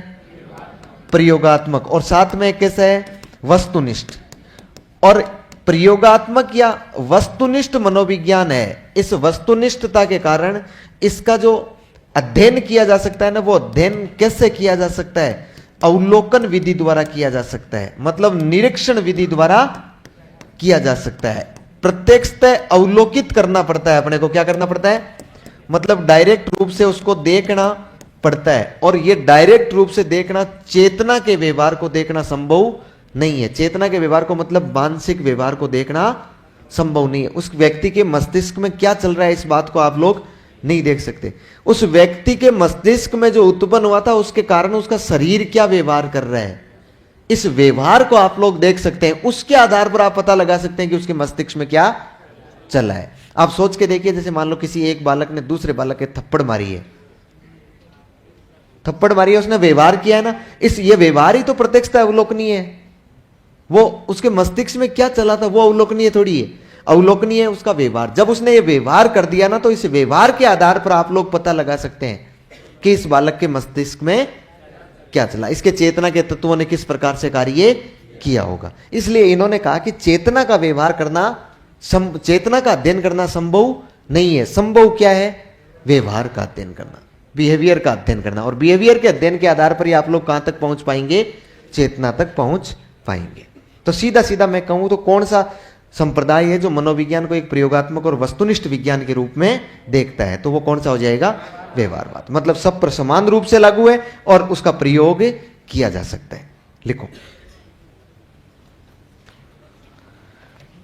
प्रयोगात्मक। और साथ में कैसा है? वस्तुनिष्ठ। और प्रयोगात्मक या वस्तुनिष्ठ मनोविज्ञान है। इस वस्तुनिष्ठता के कारण इसका जो अध्ययन किया जा सकता है ना, वो अध्ययन कैसे किया जा सकता है? अवलोकन विधि द्वारा किया जा सकता है। मतलब निरीक्षण विधि द्वारा किया जा सकता है। प्रत्यक्षतः अवलोकित करना पड़ता है अपने को। क्या करना पड़ता है? मतलब डायरेक्ट रूप से उसको देखना पड़ता है। और ये डायरेक्ट रूप से देखना, चेतना के व्यवहार को देखना संभव नहीं है। चेतना के व्यवहार को मतलब मानसिक व्यवहार को देखना संभव नहीं है। उस व्यक्ति के मस्तिष्क में क्या चल रहा है इस बात को आप लोग नहीं देख सकते। उस व्यक्ति के मस्तिष्क में जो उत्पन्न हुआ था उसके कारण उसका शरीर क्या व्यवहार कर रहा है, इस व्यवहार को आप लोग देख सकते हैं। उसके आधार पर आप पता लगा सकते हैं कि उसके मस्तिष्क में क्या चल रहा है। आप सोच के देखिए, जैसे मान लो किसी एक बालक ने दूसरे बालक के थप्पड़ मारी है, थप्पड़ मारी है, उसने व्यवहार किया है ना, ये व्यवहार ही तो प्रत्यक्षता अवलोकनीय है। वो उसके मस्तिष्क में क्या चला था वो अवलोकनीय थोड़ी है, अवलोकनीय है उसका व्यवहार। जब उसने ये व्यवहार कर दिया ना, तो इस व्यवहार के आधार पर आप लोग पता लगा सकते हैं कि इस बालक के मस्तिष्क में क्या चला, इसके चेतना के तत्वों ने किस प्रकार से कार्य किया होगा। इसलिए इन्होंने कहा कि चेतना का व्यवहार करना, चेतना का अध्ययन करना संभव नहीं है। संभव क्या है? व्यवहार का अध्ययन करना, बिहेवियर का अध्ययन करना। और बिहेवियर के अध्ययन के आधार पर ही आप लोग कहां तक पहुंच पाएंगे? चेतना तक पहुंच पाएंगे। तो सीधा सीधा मैं कहूं तो कौन सा संप्रदाय है जो मनोविज्ञान को एक प्रयोगात्मक और वस्तुनिष्ठ विज्ञान के रूप में देखता है? तो वो कौन सा हो जाएगा? व्यवहारवाद। मतलब सब पर समान रूप से लागू है और उसका प्रयोग किया जा सकता है। लिखो,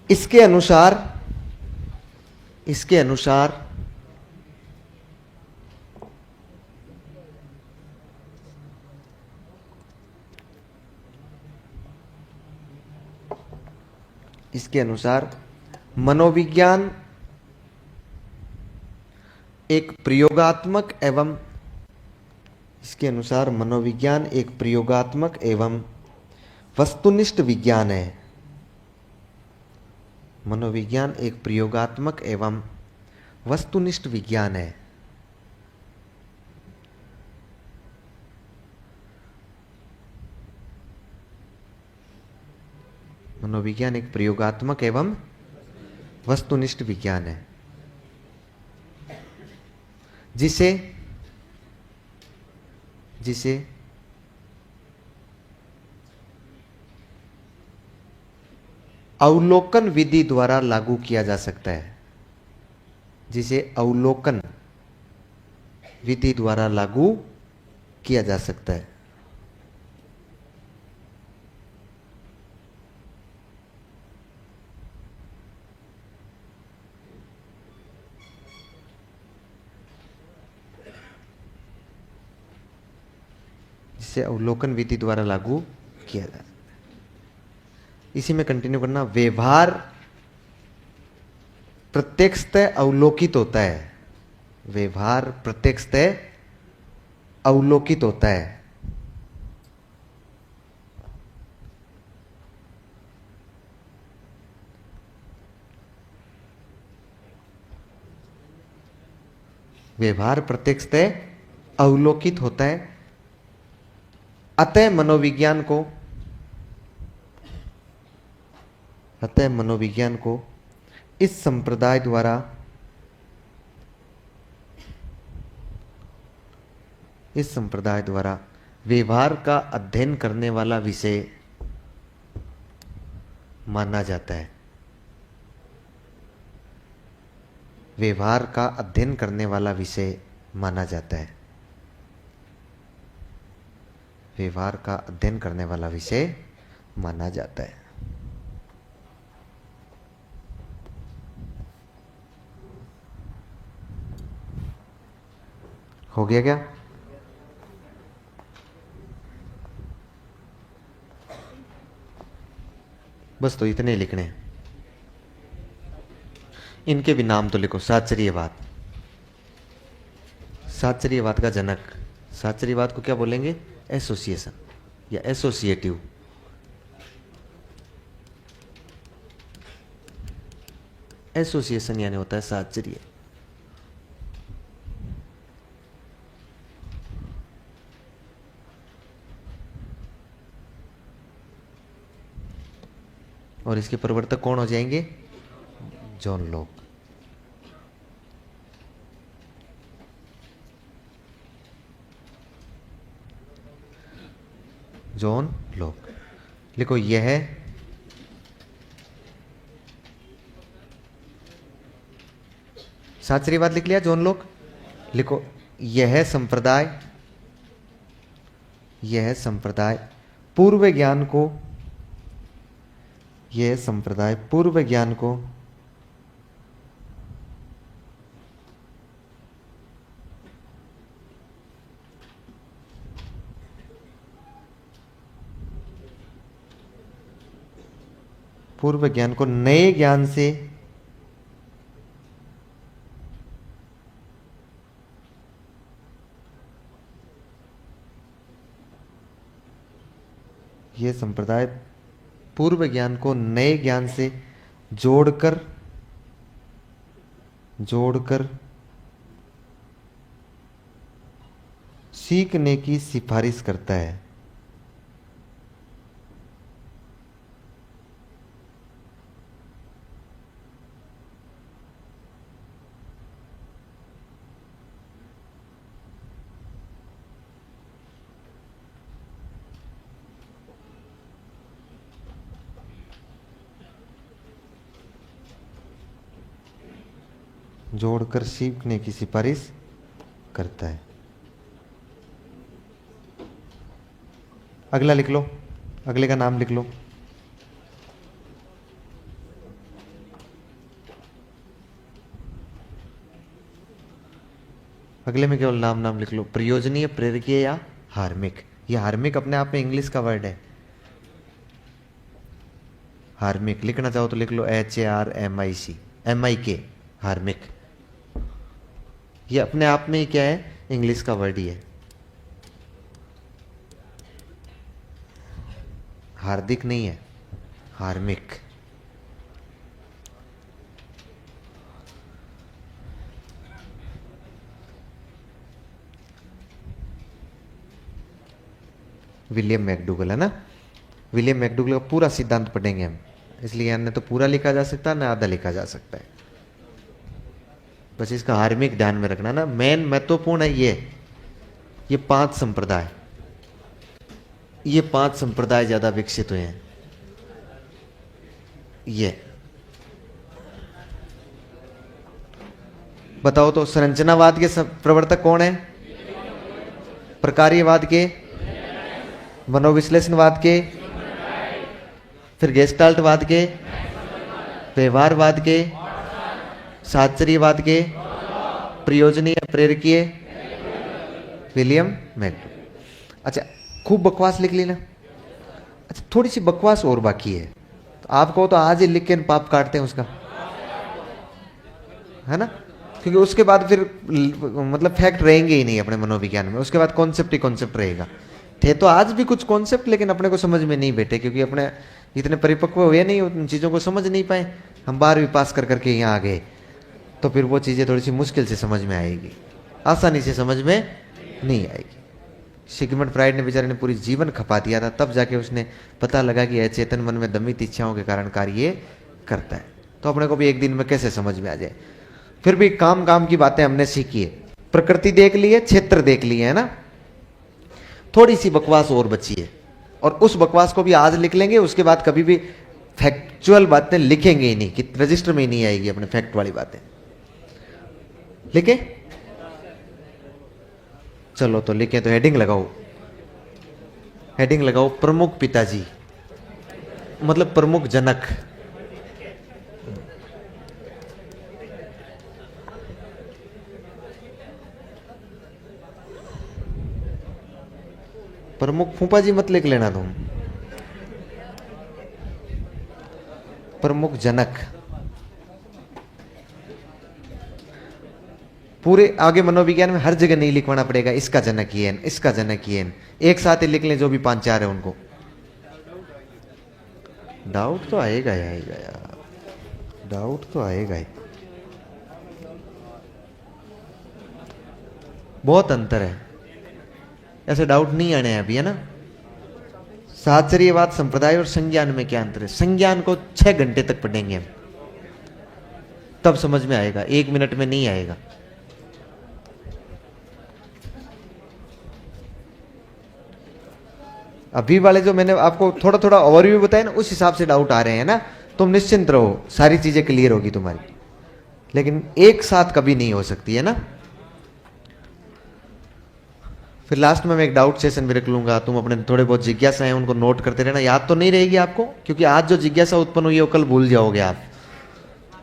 इसके अनुसार मनोविज्ञान एक प्रयोगात्मक एवं, इसके अनुसार मनोविज्ञान एक प्रयोगात्मक एवं वस्तुनिष्ठ विज्ञान है। मनोविज्ञान एक प्रयोगात्मक एवं वस्तुनिष्ठ विज्ञान है। मनोविज्ञान एक प्रयोगात्मक एवं वस्तुनिष्ठ विज्ञान है, जिसे जिसे अवलोकन विधि द्वारा लागू किया जा सकता है। जिसे अवलोकन विधि द्वारा लागू किया जा सकता है। जिसे अवलोकन विधि द्वारा लागू किया जा सकता है। इसी में कंटिन्यू करना। व्यवहार प्रत्यक्षतः अवलोकित होता है। व्यवहार प्रत्यक्षतः अवलोकित होता है। व्यवहार प्रत्यक्षतः अवलोकित होता है। अतः मनोविज्ञान को इस संप्रदाय द्वारा व्यवहार का अध्ययन करने वाला विषय माना जाता है। व्यवहार का अध्ययन करने वाला विषय माना जाता है। व्यवहार का अध्ययन करने वाला विषय माना जाता है। हो गया क्या? बस तो इतने लिखने हैं। इनके भी नाम तो लिखो। साचर्यवाद, साचर्यवाद का जनक। साचर्यवाद को क्या बोलेंगे? एसोसिएशन या एसोसिएटिव। एसोसिएशन यानी होता है साचर्य। और इसके प्रवर्तक कौन हो जाएंगे? John Locke. John Locke. लिखो यह साचर्यवाद लिख लिया। John Locke. लिखो यह संप्रदाय पूर्व ज्ञान को नए ज्ञान से यह संप्रदाय पूर्व ज्ञान को नए ज्ञान से जोड़कर सीखने की सिफारिश करता है। जोड़कर सीखने की सिफारिश करता है। अगला लिख लो। अगले का नाम लिख लो। अगले में केवल नाम लिख लो। प्रयोजनीय, प्रेरकीय या हार्मिक। ये हार्मिक अपने आप में इंग्लिश का वर्ड है। हार्मिक लिखना चाहो तो लिख लो HARMIC, MIK, हार्मिक। ये अपने आप में ही क्या है, इंग्लिश का वर्ड ही है। हार्दिक नहीं है, हार्मिक। विलियम मैकडूगल है ना, विलियम मैकडूगल का पूरा सिद्धांत पढ़ेंगे हम, इसलिए अन्य तो पूरा लिखा जा सकता है ना आधा लिखा जा सकता है। बस इसका हार्मिक ध्यान में रखना ना, मेन महत्वपूर्ण है ये 5 संप्रदाय, ये 5 संप्रदाय ज्यादा विकसित हुए हैं। ये बताओ तो, संरचनावाद के प्रवर्तक कौन है? प्रकार्यवाद के, मनोविश्लेषणवाद के, फिर गेस्टाल्टवाद के, व्यवहारवाद के, साहचर्यवाद के, प्रयोजनीय प्रेरकीय, विलियम मैकडूगल। अच्छा, खूब बकवास लिख ली ना। अच्छा, थोड़ी सी बकवास और बाकी है, तो आप कहो तो आज ही लिख के पाप काटते हैं उसका, है ना, क्योंकि उसके बाद फिर मतलब फैक्ट रहेंगे ही नहीं अपने मनोविज्ञान में, उसके बाद कॉन्सेप्ट ही कॉन्सेप्ट रहेगा। थे तो आज भी कुछ कॉन्सेप्ट, लेकिन अपने को समझ में नहीं बैठे, क्योंकि अपने इतने परिपक्व हुए नहीं, उन चीज़ों को समझ नहीं पाए। हम 12वीं पास कर करके यहाँ आ गए, तो फिर वो चीज़ें थोड़ी सी मुश्किल से समझ में आएगी, आसानी से समझ में नहीं आएगी। सिगमंड फ्राइड ने बेचारे ने पूरी जीवन खपा दिया था, तब जाके उसने पता लगा कि अचेतन मन में दमित इच्छाओं के कारण कार्य करता है। तो अपने को भी एक दिन में कैसे समझ में आ जाए। फिर भी काम काम की बातें हमने सीखी है, प्रकृति देख ली है, क्षेत्र देख लिए है ना, थोड़ी सी बकवास और बची है, और उस बकवास को भी आज लिख लेंगे, उसके बाद कभी भी फैक्चुअल बातें लिखेंगे ही नहीं, कि रजिस्टर में ही नहीं आएगी अपने फैक्ट वाली बातें। लिखे? चलो तो लिखे, तो हेडिंग लगाओ, हेडिंग लगाओ, प्रमुख पिताजी, मतलब प्रमुख जनक। प्रमुख फूफा जी मत लिख लेना तुम, प्रमुख जनक। पूरे आगे मनोविज्ञान में हर जगह नहीं लिखवाना पड़ेगा इसका जनक ये है, इसका जनक ये है, एक साथ ही लिख लें जो भी 5-4 है उनको। डाउट तो आएगा ही आएगा यार, डाउट तो आएगा ही। बहुत अंतर है, ऐसे डाउट नहीं आने हैं अभी, है ना। साहचर्यवाद संप्रदाय और संज्ञान में क्या अंतर है? संज्ञान को 6 घंटे तक पढ़ेंगे हम, तब समझ में आएगा, 1 मिनट में नहीं आएगा। अभी वाले जो मैंने आपको थोड़ा थोड़ा ओवरव्यू बताया ना, उस हिसाब से डाउट आ रहे हैं ना, तुम निश्चिंत रहो, सारी चीजें क्लियर होगी तुम्हारी, लेकिन एक साथ कभी नहीं हो सकती, है ना। फिर लास्ट में मैं एक डाउट सेशन भी रख लूंगा, तुम अपने थोड़े बहुत जिज्ञासा हैं उनको नोट करते रहना। याद तो नहीं रहेगी आपको, क्योंकि आज जो जिज्ञासा उत्पन्न हुई है वो कल भूल जाओगे आप,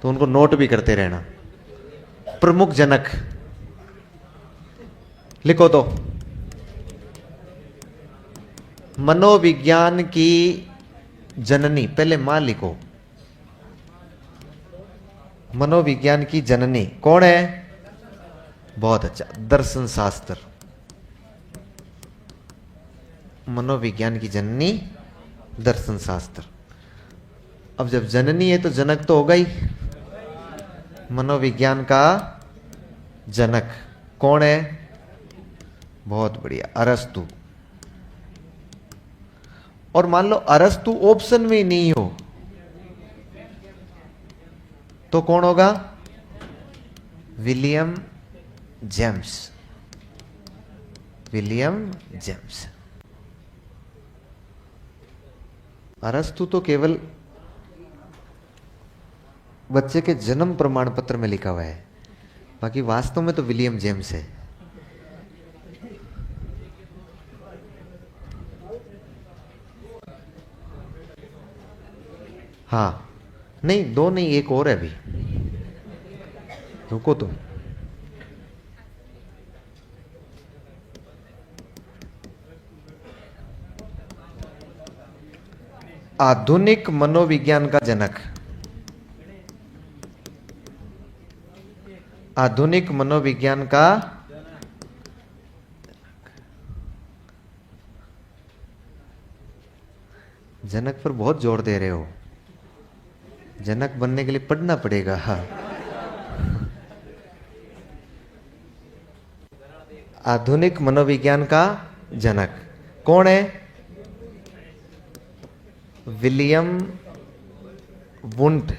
तो उनको नोट भी करते रहना। प्रमुख जनक लिखो तो, मनोविज्ञान की जननी, पहले मां लिखो, मनोविज्ञान की जननी कौन है? बहुत अच्छा, दर्शन शास्त्र। मनोविज्ञान की जननी दर्शन शास्त्र। अब जब जननी है तो जनक तो होगा ही, मनोविज्ञान का जनक कौन है? बहुत बढ़िया, अरस्तु। और मान लो अरस्तु ऑप्शन में नहीं हो तो कौन होगा? William James, William James. अरस्तु तो केवल बच्चे के जन्म प्रमाण पत्र में लिखा हुआ है, बाकी वास्तव में तो विलियम जेम्स है। हाँ, नहीं, 2 नहीं, एक और है अभी, रुको तुम। आधुनिक मनोविज्ञान का जनक आधुनिक मनोविज्ञान का जनक पर बहुत जोर दे रहे हो। जनक बनने के लिए पढ़ना पड़ेगा। हाँ। आधुनिक मनोविज्ञान का जनक कौन है? William Wundt.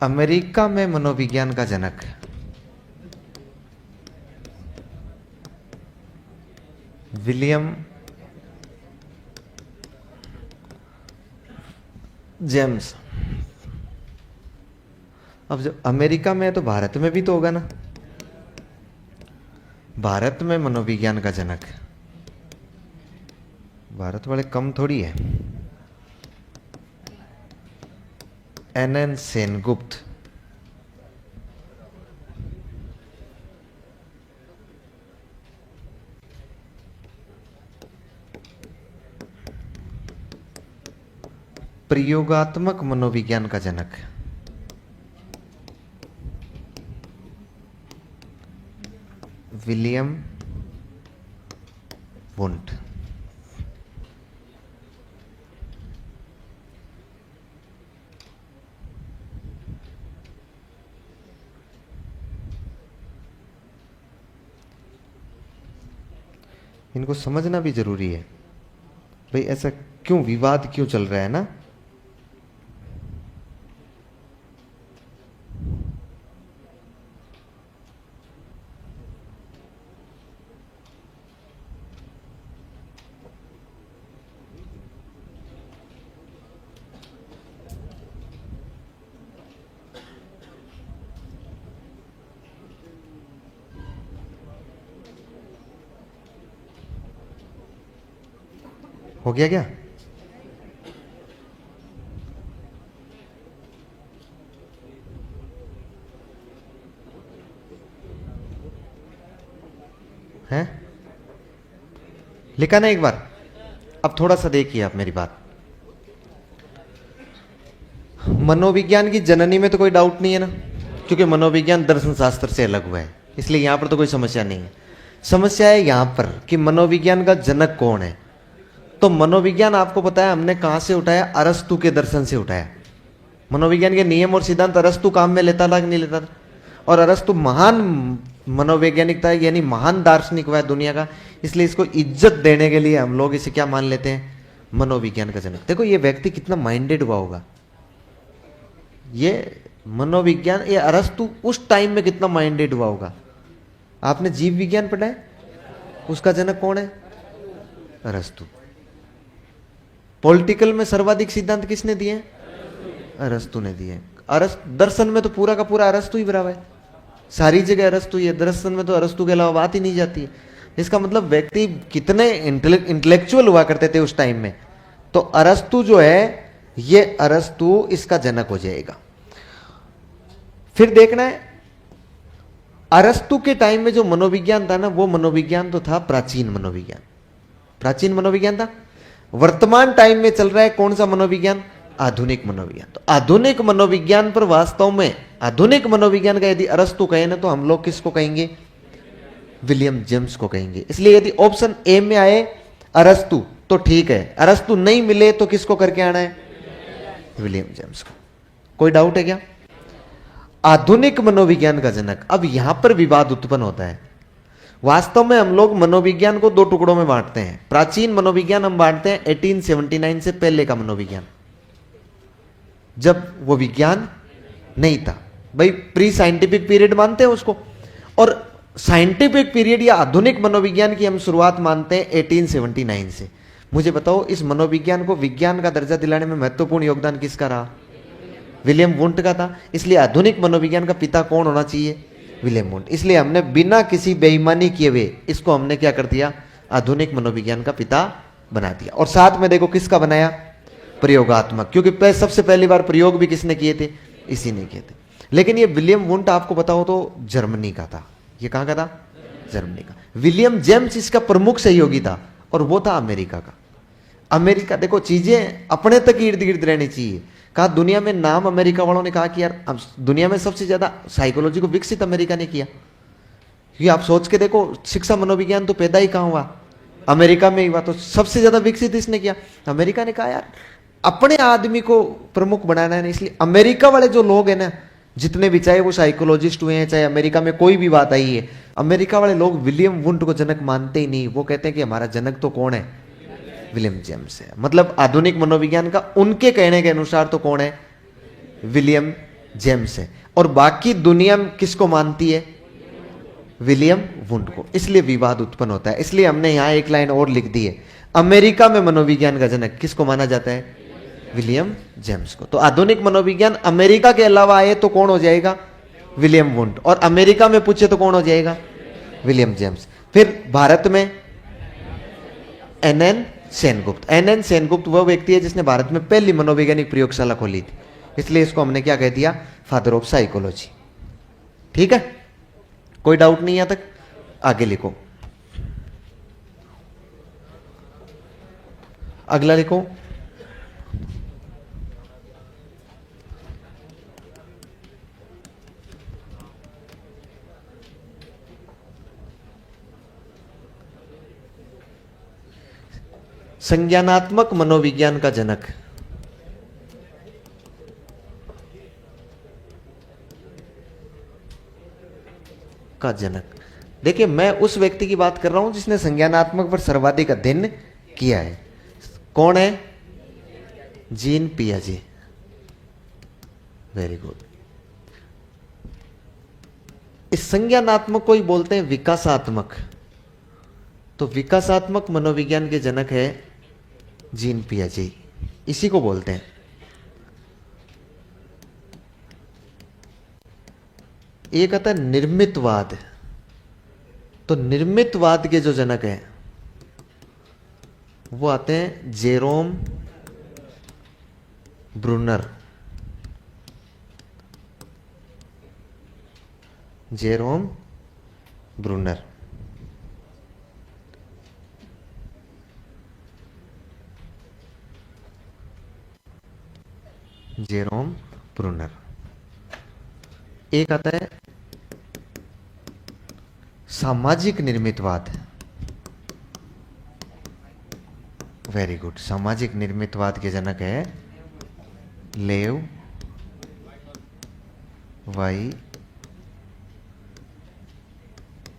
अमेरिका में मनोविज्ञान का जनक विलियम जेम्स। अब जब अमेरिका में है तो भारत में भी तो होगा ना। भारत में मनोविज्ञान का जनक, भारत वाले कम थोड़ी है। एन सेनगुप्त। प्रयोगात्मक मनोविज्ञान का जनक विलियम वुंट। इनको समझना भी जरूरी है भाई, ऐसा क्यों विवाद क्यों चल रहा है ना। हो गया क्या? है लिखा ना एक बार। अब थोड़ा सा देखिए आप मेरी बात। मनोविज्ञान की जननी में तो कोई डाउट नहीं है ना, क्योंकि मनोविज्ञान दर्शन शास्त्र से अलग हुआ है, इसलिए यहां पर तो कोई समस्या नहीं है। समस्या है यहां पर कि मनोविज्ञान का जनक कौन है। तो मनोविज्ञान आपको पता है हमने कहां से उठाया? अरस्तु के दर्शन से उठाया। मनोविज्ञान के नियम और सिद्धांत अरस्तु काम में लेता था कि नहीं लेता था? और अरस्तु महान मनोवैज्ञानिक था, यानी महान दार्शनिक हुआ है दुनिया का, इसलिए इसको इज्जत देने के लिए हम लोग इसे क्या मान लेते हैं? मनोविज्ञान का जनक। देखो ये व्यक्ति कितना माइंडेड हुआ होगा। ये मनोविज्ञान, ये अरस्तु उस टाइम में कितना माइंडेड हुआ होगा। आपने जीव विज्ञान पढ़ा है? उसका जनक कौन है? अरस्तु। पॉलिटिकल में सर्वाधिक सिद्धांत किसने दिए? अरस्तु ने दिए। दर्शन में तो पूरा का पूरा अरस्तु ही भरा हुआ है, सारी जगह अरस्तु ही है। दर्शन में तो अरस्तु के अलावा बात ही नहीं जाती है। इसका मतलब व्यक्ति कितने इंटेलेक्चुअल हुआ करते थे उस टाइम में। तो अरस्तु जो है, ये अरस्तु इसका जनक हो जाएगा। फिर देखना है अरस्तु के टाइम में जो मनोविज्ञान था ना, वो मनोविज्ञान तो था प्राचीन मनोविज्ञान। प्राचीन मनोविज्ञान था। वर्तमान टाइम में चल रहा है कौन सा मनोविज्ञान? आधुनिक मनोविज्ञान। तो आधुनिक मनोविज्ञान पर वास्तव में आधुनिक मनोविज्ञान का यदि अरस्तु कहे ना, तो हम लोग किसको कहेंगे? विलियम जेम्स को कहेंगे। इसलिए यदि ऑप्शन ए में आए अरस्तु तो ठीक है, अरस्तु नहीं मिले तो किसको करके आना है? विलियम जेम्स को। कोई डाउट है क्या? आधुनिक मनोविज्ञान का जनक। अब यहां पर विवाद उत्पन्न होता है। वास्तव में हम लोग मनोविज्ञान को दो टुकड़ों में बांटते हैं। प्राचीन मनोविज्ञान हम बांटते हैं 1879 से पहले का मनोविज्ञान, जब वो विज्ञान नहीं था। भाई प्री साइंटिफिक पीरियड मानते हैं उसको, और साइंटिफिक पीरियड या आधुनिक मनोविज्ञान की हम शुरुआत मानते हैं 1879 से। मुझे बताओ इस मनोविज्ञान को विज्ञान का दर्जा दिलाने में महत्वपूर्ण योगदान किसका रहा? विलियम वुंट का था। इसलिए आधुनिक मनोविज्ञान का पिता कौन होना चाहिए? William Wundt. इसलिए हमने बिना किसी बेईमानी किए हुए इसको हमने क्या कर दिया? आधुनिक मनोविज्ञान का पिता बना दिया। और साथ में देखो किसका बनाया? प्रयोगात्मक, क्योंकि सबसे पहली बार प्रयोग भी किसने किए थे? इसी ने किए थे। लेकिन ये विलियम वुंट आपको बताओ तो जर्मनी का था। ये कहां का था? जर्मनी का। विलियम जेम्स इसका प्रमुख सहयोगी था और वो था अमेरिका का। अमेरिका, देखो चीजें अपने तक इर्द गिर्द रहनी चाहिए। कहा दुनिया में नाम अमेरिका वालों ने कहा कि यार अब दुनिया में सबसे ज्यादा साइकोलॉजी को विकसित अमेरिका ने किया। क्योंकि आप सोच के देखो, शिक्षा मनोविज्ञान तो पैदा ही कहाँ हुआ, अमेरिका में ही हुआ, तो सबसे ज्यादा विकसित इसने किया। अमेरिका ने कहा यार अपने आदमी को प्रमुख बनाना है, इसलिए अमेरिका वाले जो लोग हैं ना, जितने भी, चाहे वो साइकोलॉजिस्ट हुए हैं, चाहे अमेरिका में कोई भी बात आई है, अमेरिका वाले लोग विलियम वुंट को जनक मानते ही नहीं। वो कहते हैं कि हमारा जनक तो कौन है, विलियम जेम्स है। मतलब आधुनिक मनोविज्ञान का उनके कहने के अनुसार तो कौन है, विलियम जेम्स है। और बाकी दुनिया किसको मानती है, विलियम वुंट को। इसलिए विवाद उत्पन्न होता है। इसलिए हमने यहां एक लाइन और लिख दी है, अमेरिका में मनोविज्ञान का जनक किसको माना जाता है, विलियम जेम्स को। तो आधुनिक मनोविज्ञान अमेरिका के अलावा आए तो कौन हो जाएगा, विलियम वुंट, और अमेरिका में पूछे तो कौन हो जाएगा, विलियम जेम्स। फिर भारत में एन सेनगुप्त। एन सेनगुप्त वह व्यक्ति है जिसने भारत में पहली मनोवैज्ञानिक प्रयोगशाला खोली थी, इसलिए इसको हमने क्या कह दिया, फादर ऑफ साइकोलॉजी। ठीक है, कोई डाउट नहीं यहां तक, आगे लिखो। अगला लिखो, संज्ञानात्मक मनोविज्ञान का जनक। का जनक, देखिए मैं उस व्यक्ति की बात कर रहा हूं जिसने संज्ञानात्मक पर सर्वाधिक अध्ययन किया है। कौन है, जीन पियाजे। Very good. इस संज्ञानात्मक को ही बोलते हैं विकासात्मक। तो विकासात्मक मनोविज्ञान के जनक है जीन पियाजे, इसी को बोलते हैं। एक आता है निर्मितवाद। तो निर्मितवाद के जो जनक हैं वो आते हैं Jerome Bruner. Jerome Bruner. Jerome Bruner. एक आता है सामाजिक निर्मितवाद। Very good. सामाजिक निर्मितवाद के जनक है लेव वाई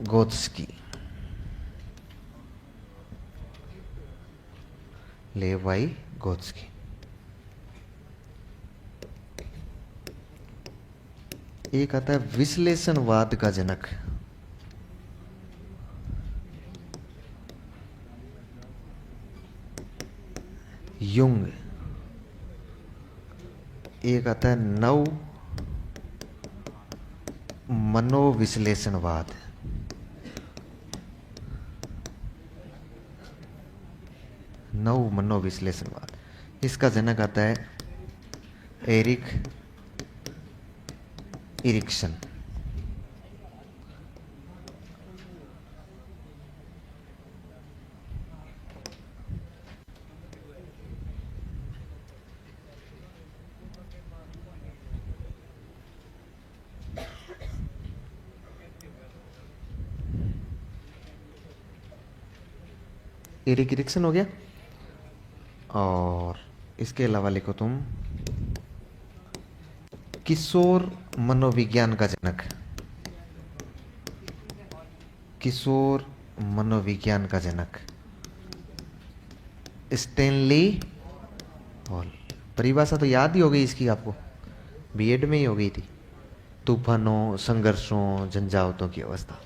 गोत्स्की। लेव वाई गोत्स्की। एक आता है विश्लेषणवाद का जनक, युंग। एक आता है नव मनोविश्लेषणवाद। नव मनोविश्लेषणवाद, इसका जनक आता है एरिक इरिक्सन। एरिक इरिक्सन हो गया। और इसके अलावा लिखो तुम किशोर मनोविज्ञान का जनक। किशोर मनोविज्ञान का जनक स्टैनली हॉल। परिभाषा तो याद ही हो गई इसकी आपको, बीएड में ही हो गई थी। तूफानों, संघर्षों, झंझावातों की अवस्था।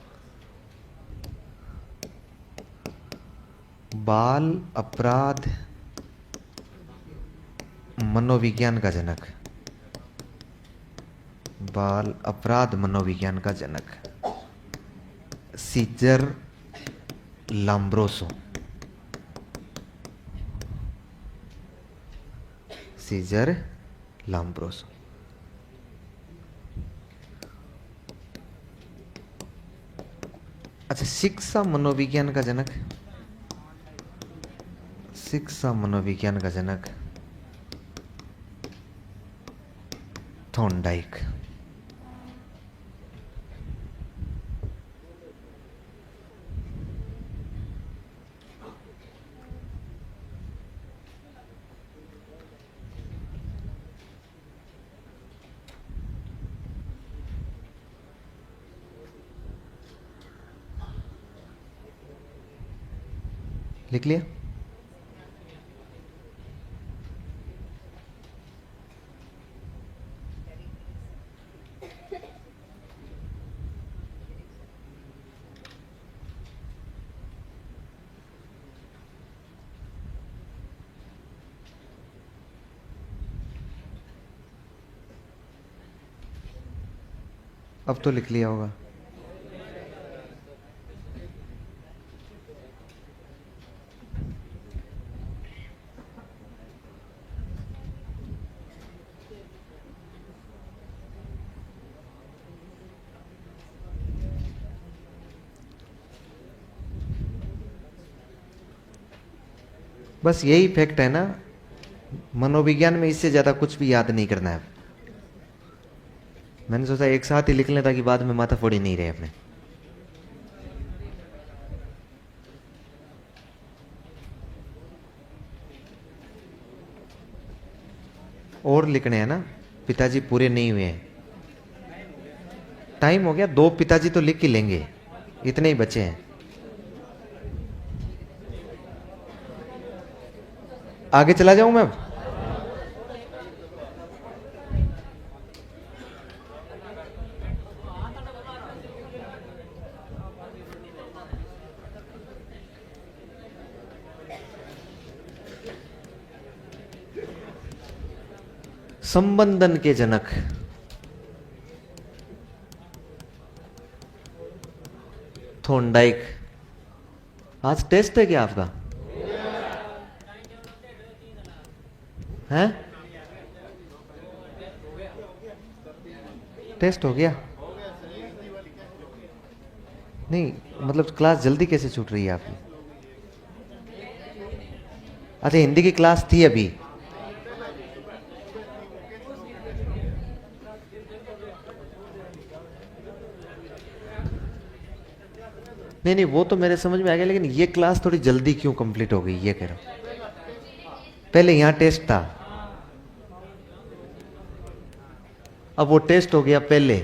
बाल अपराध मनोविज्ञान का जनक। बाल अपराध मनोविज्ञान का जनक सीजर लाम्ब्रोसो। सीजर लाम्ब्रोसो। अच्छा, शिक्षा मनोविज्ञान का जनक, शिक्षा मनोविज्ञान का जनक थॉर्नडाइक। लिख लिया? अब तो लिख लिया होगा। बस यही फैक्ट है ना, मनोविज्ञान में इससे ज्यादा कुछ भी याद नहीं करना है। मैंने सोचा एक साथ ही लिख लें ताकि बाद में माथा फोड़ी नहीं रहे अपने। और लिखने हैं ना, पिताजी पूरे नहीं हुए हैं। टाइम हो गया, 2 पिताजी तो लिख ही लेंगे, इतने ही बचे हैं। आगे चला जाऊं मैं अब? संबंधन के जनक थॉर्नडाइक। आज टेस्ट है क्या आपका? है? टेस्ट हो गया? नहीं, मतलब क्लास जल्दी कैसे छूट रही है आपकी? अच्छा, हिंदी की क्लास थी अभी? नहीं नहीं, वो तो मेरे समझ में आ गया, लेकिन ये क्लास थोड़ी जल्दी क्यों कंप्लीट हो गई, ये कह रहा हूं। पहले यहां टेस्ट था, अब वो टेस्ट हो गया पहले।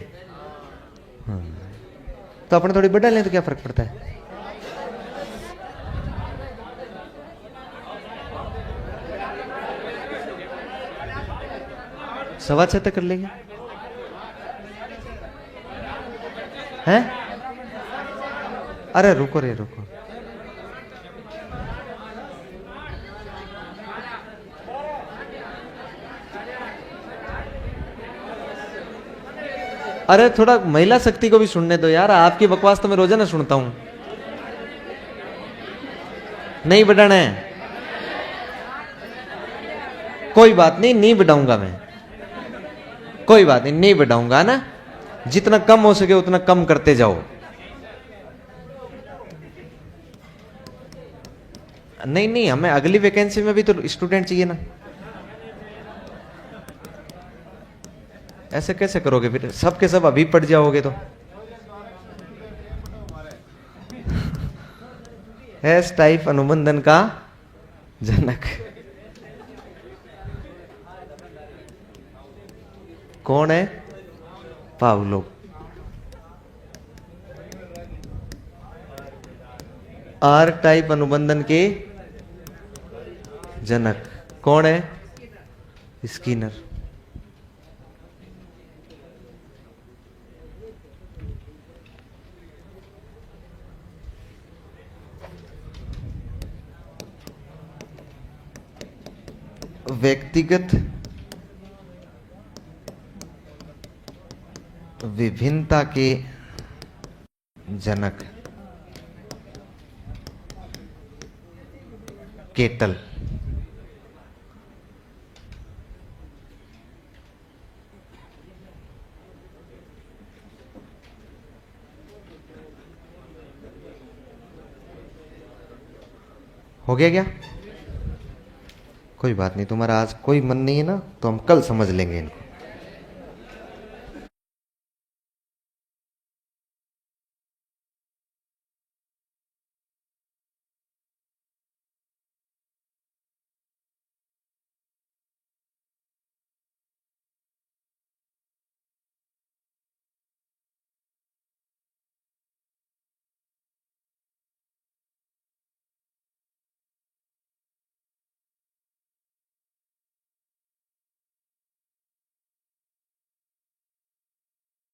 हाँ। तो अपने थोड़ी बढ़ा लें तो क्या फर्क पड़ता है? सवा 6 तक कर लेंगे। हैं? अरे रुको रे रुको। अरे थोड़ा महिला शक्ति को भी सुनने दो यार, आपकी बकवास तो मैं रोजाना सुनता हूं। नहीं बढ़ाना है? कोई बात नहीं, नहीं बढ़ाऊंगा मैं। कोई बात नहीं, नहीं बढ़ाऊंगा ना। जितना कम हो सके उतना कम करते जाओ। नहीं नहीं, हमें अगली वैकेंसी में भी तो स्टूडेंट चाहिए ना। ऐसे कैसे करोगे फिर, सब के सब अभी पढ़ जाओगे तो। एस टाइप अनुबंधन का जनक कौन है? पावलोव। आर टाइप अनुबंधन के जनक कौन है? स्किनर। व्यक्तिगत विभिन्नता के जनक केटल। हो गया क्या? कोई बात नहीं, तुम्हारा आज कोई मन नहीं है ना, तो हम कल समझ लेंगे इनको।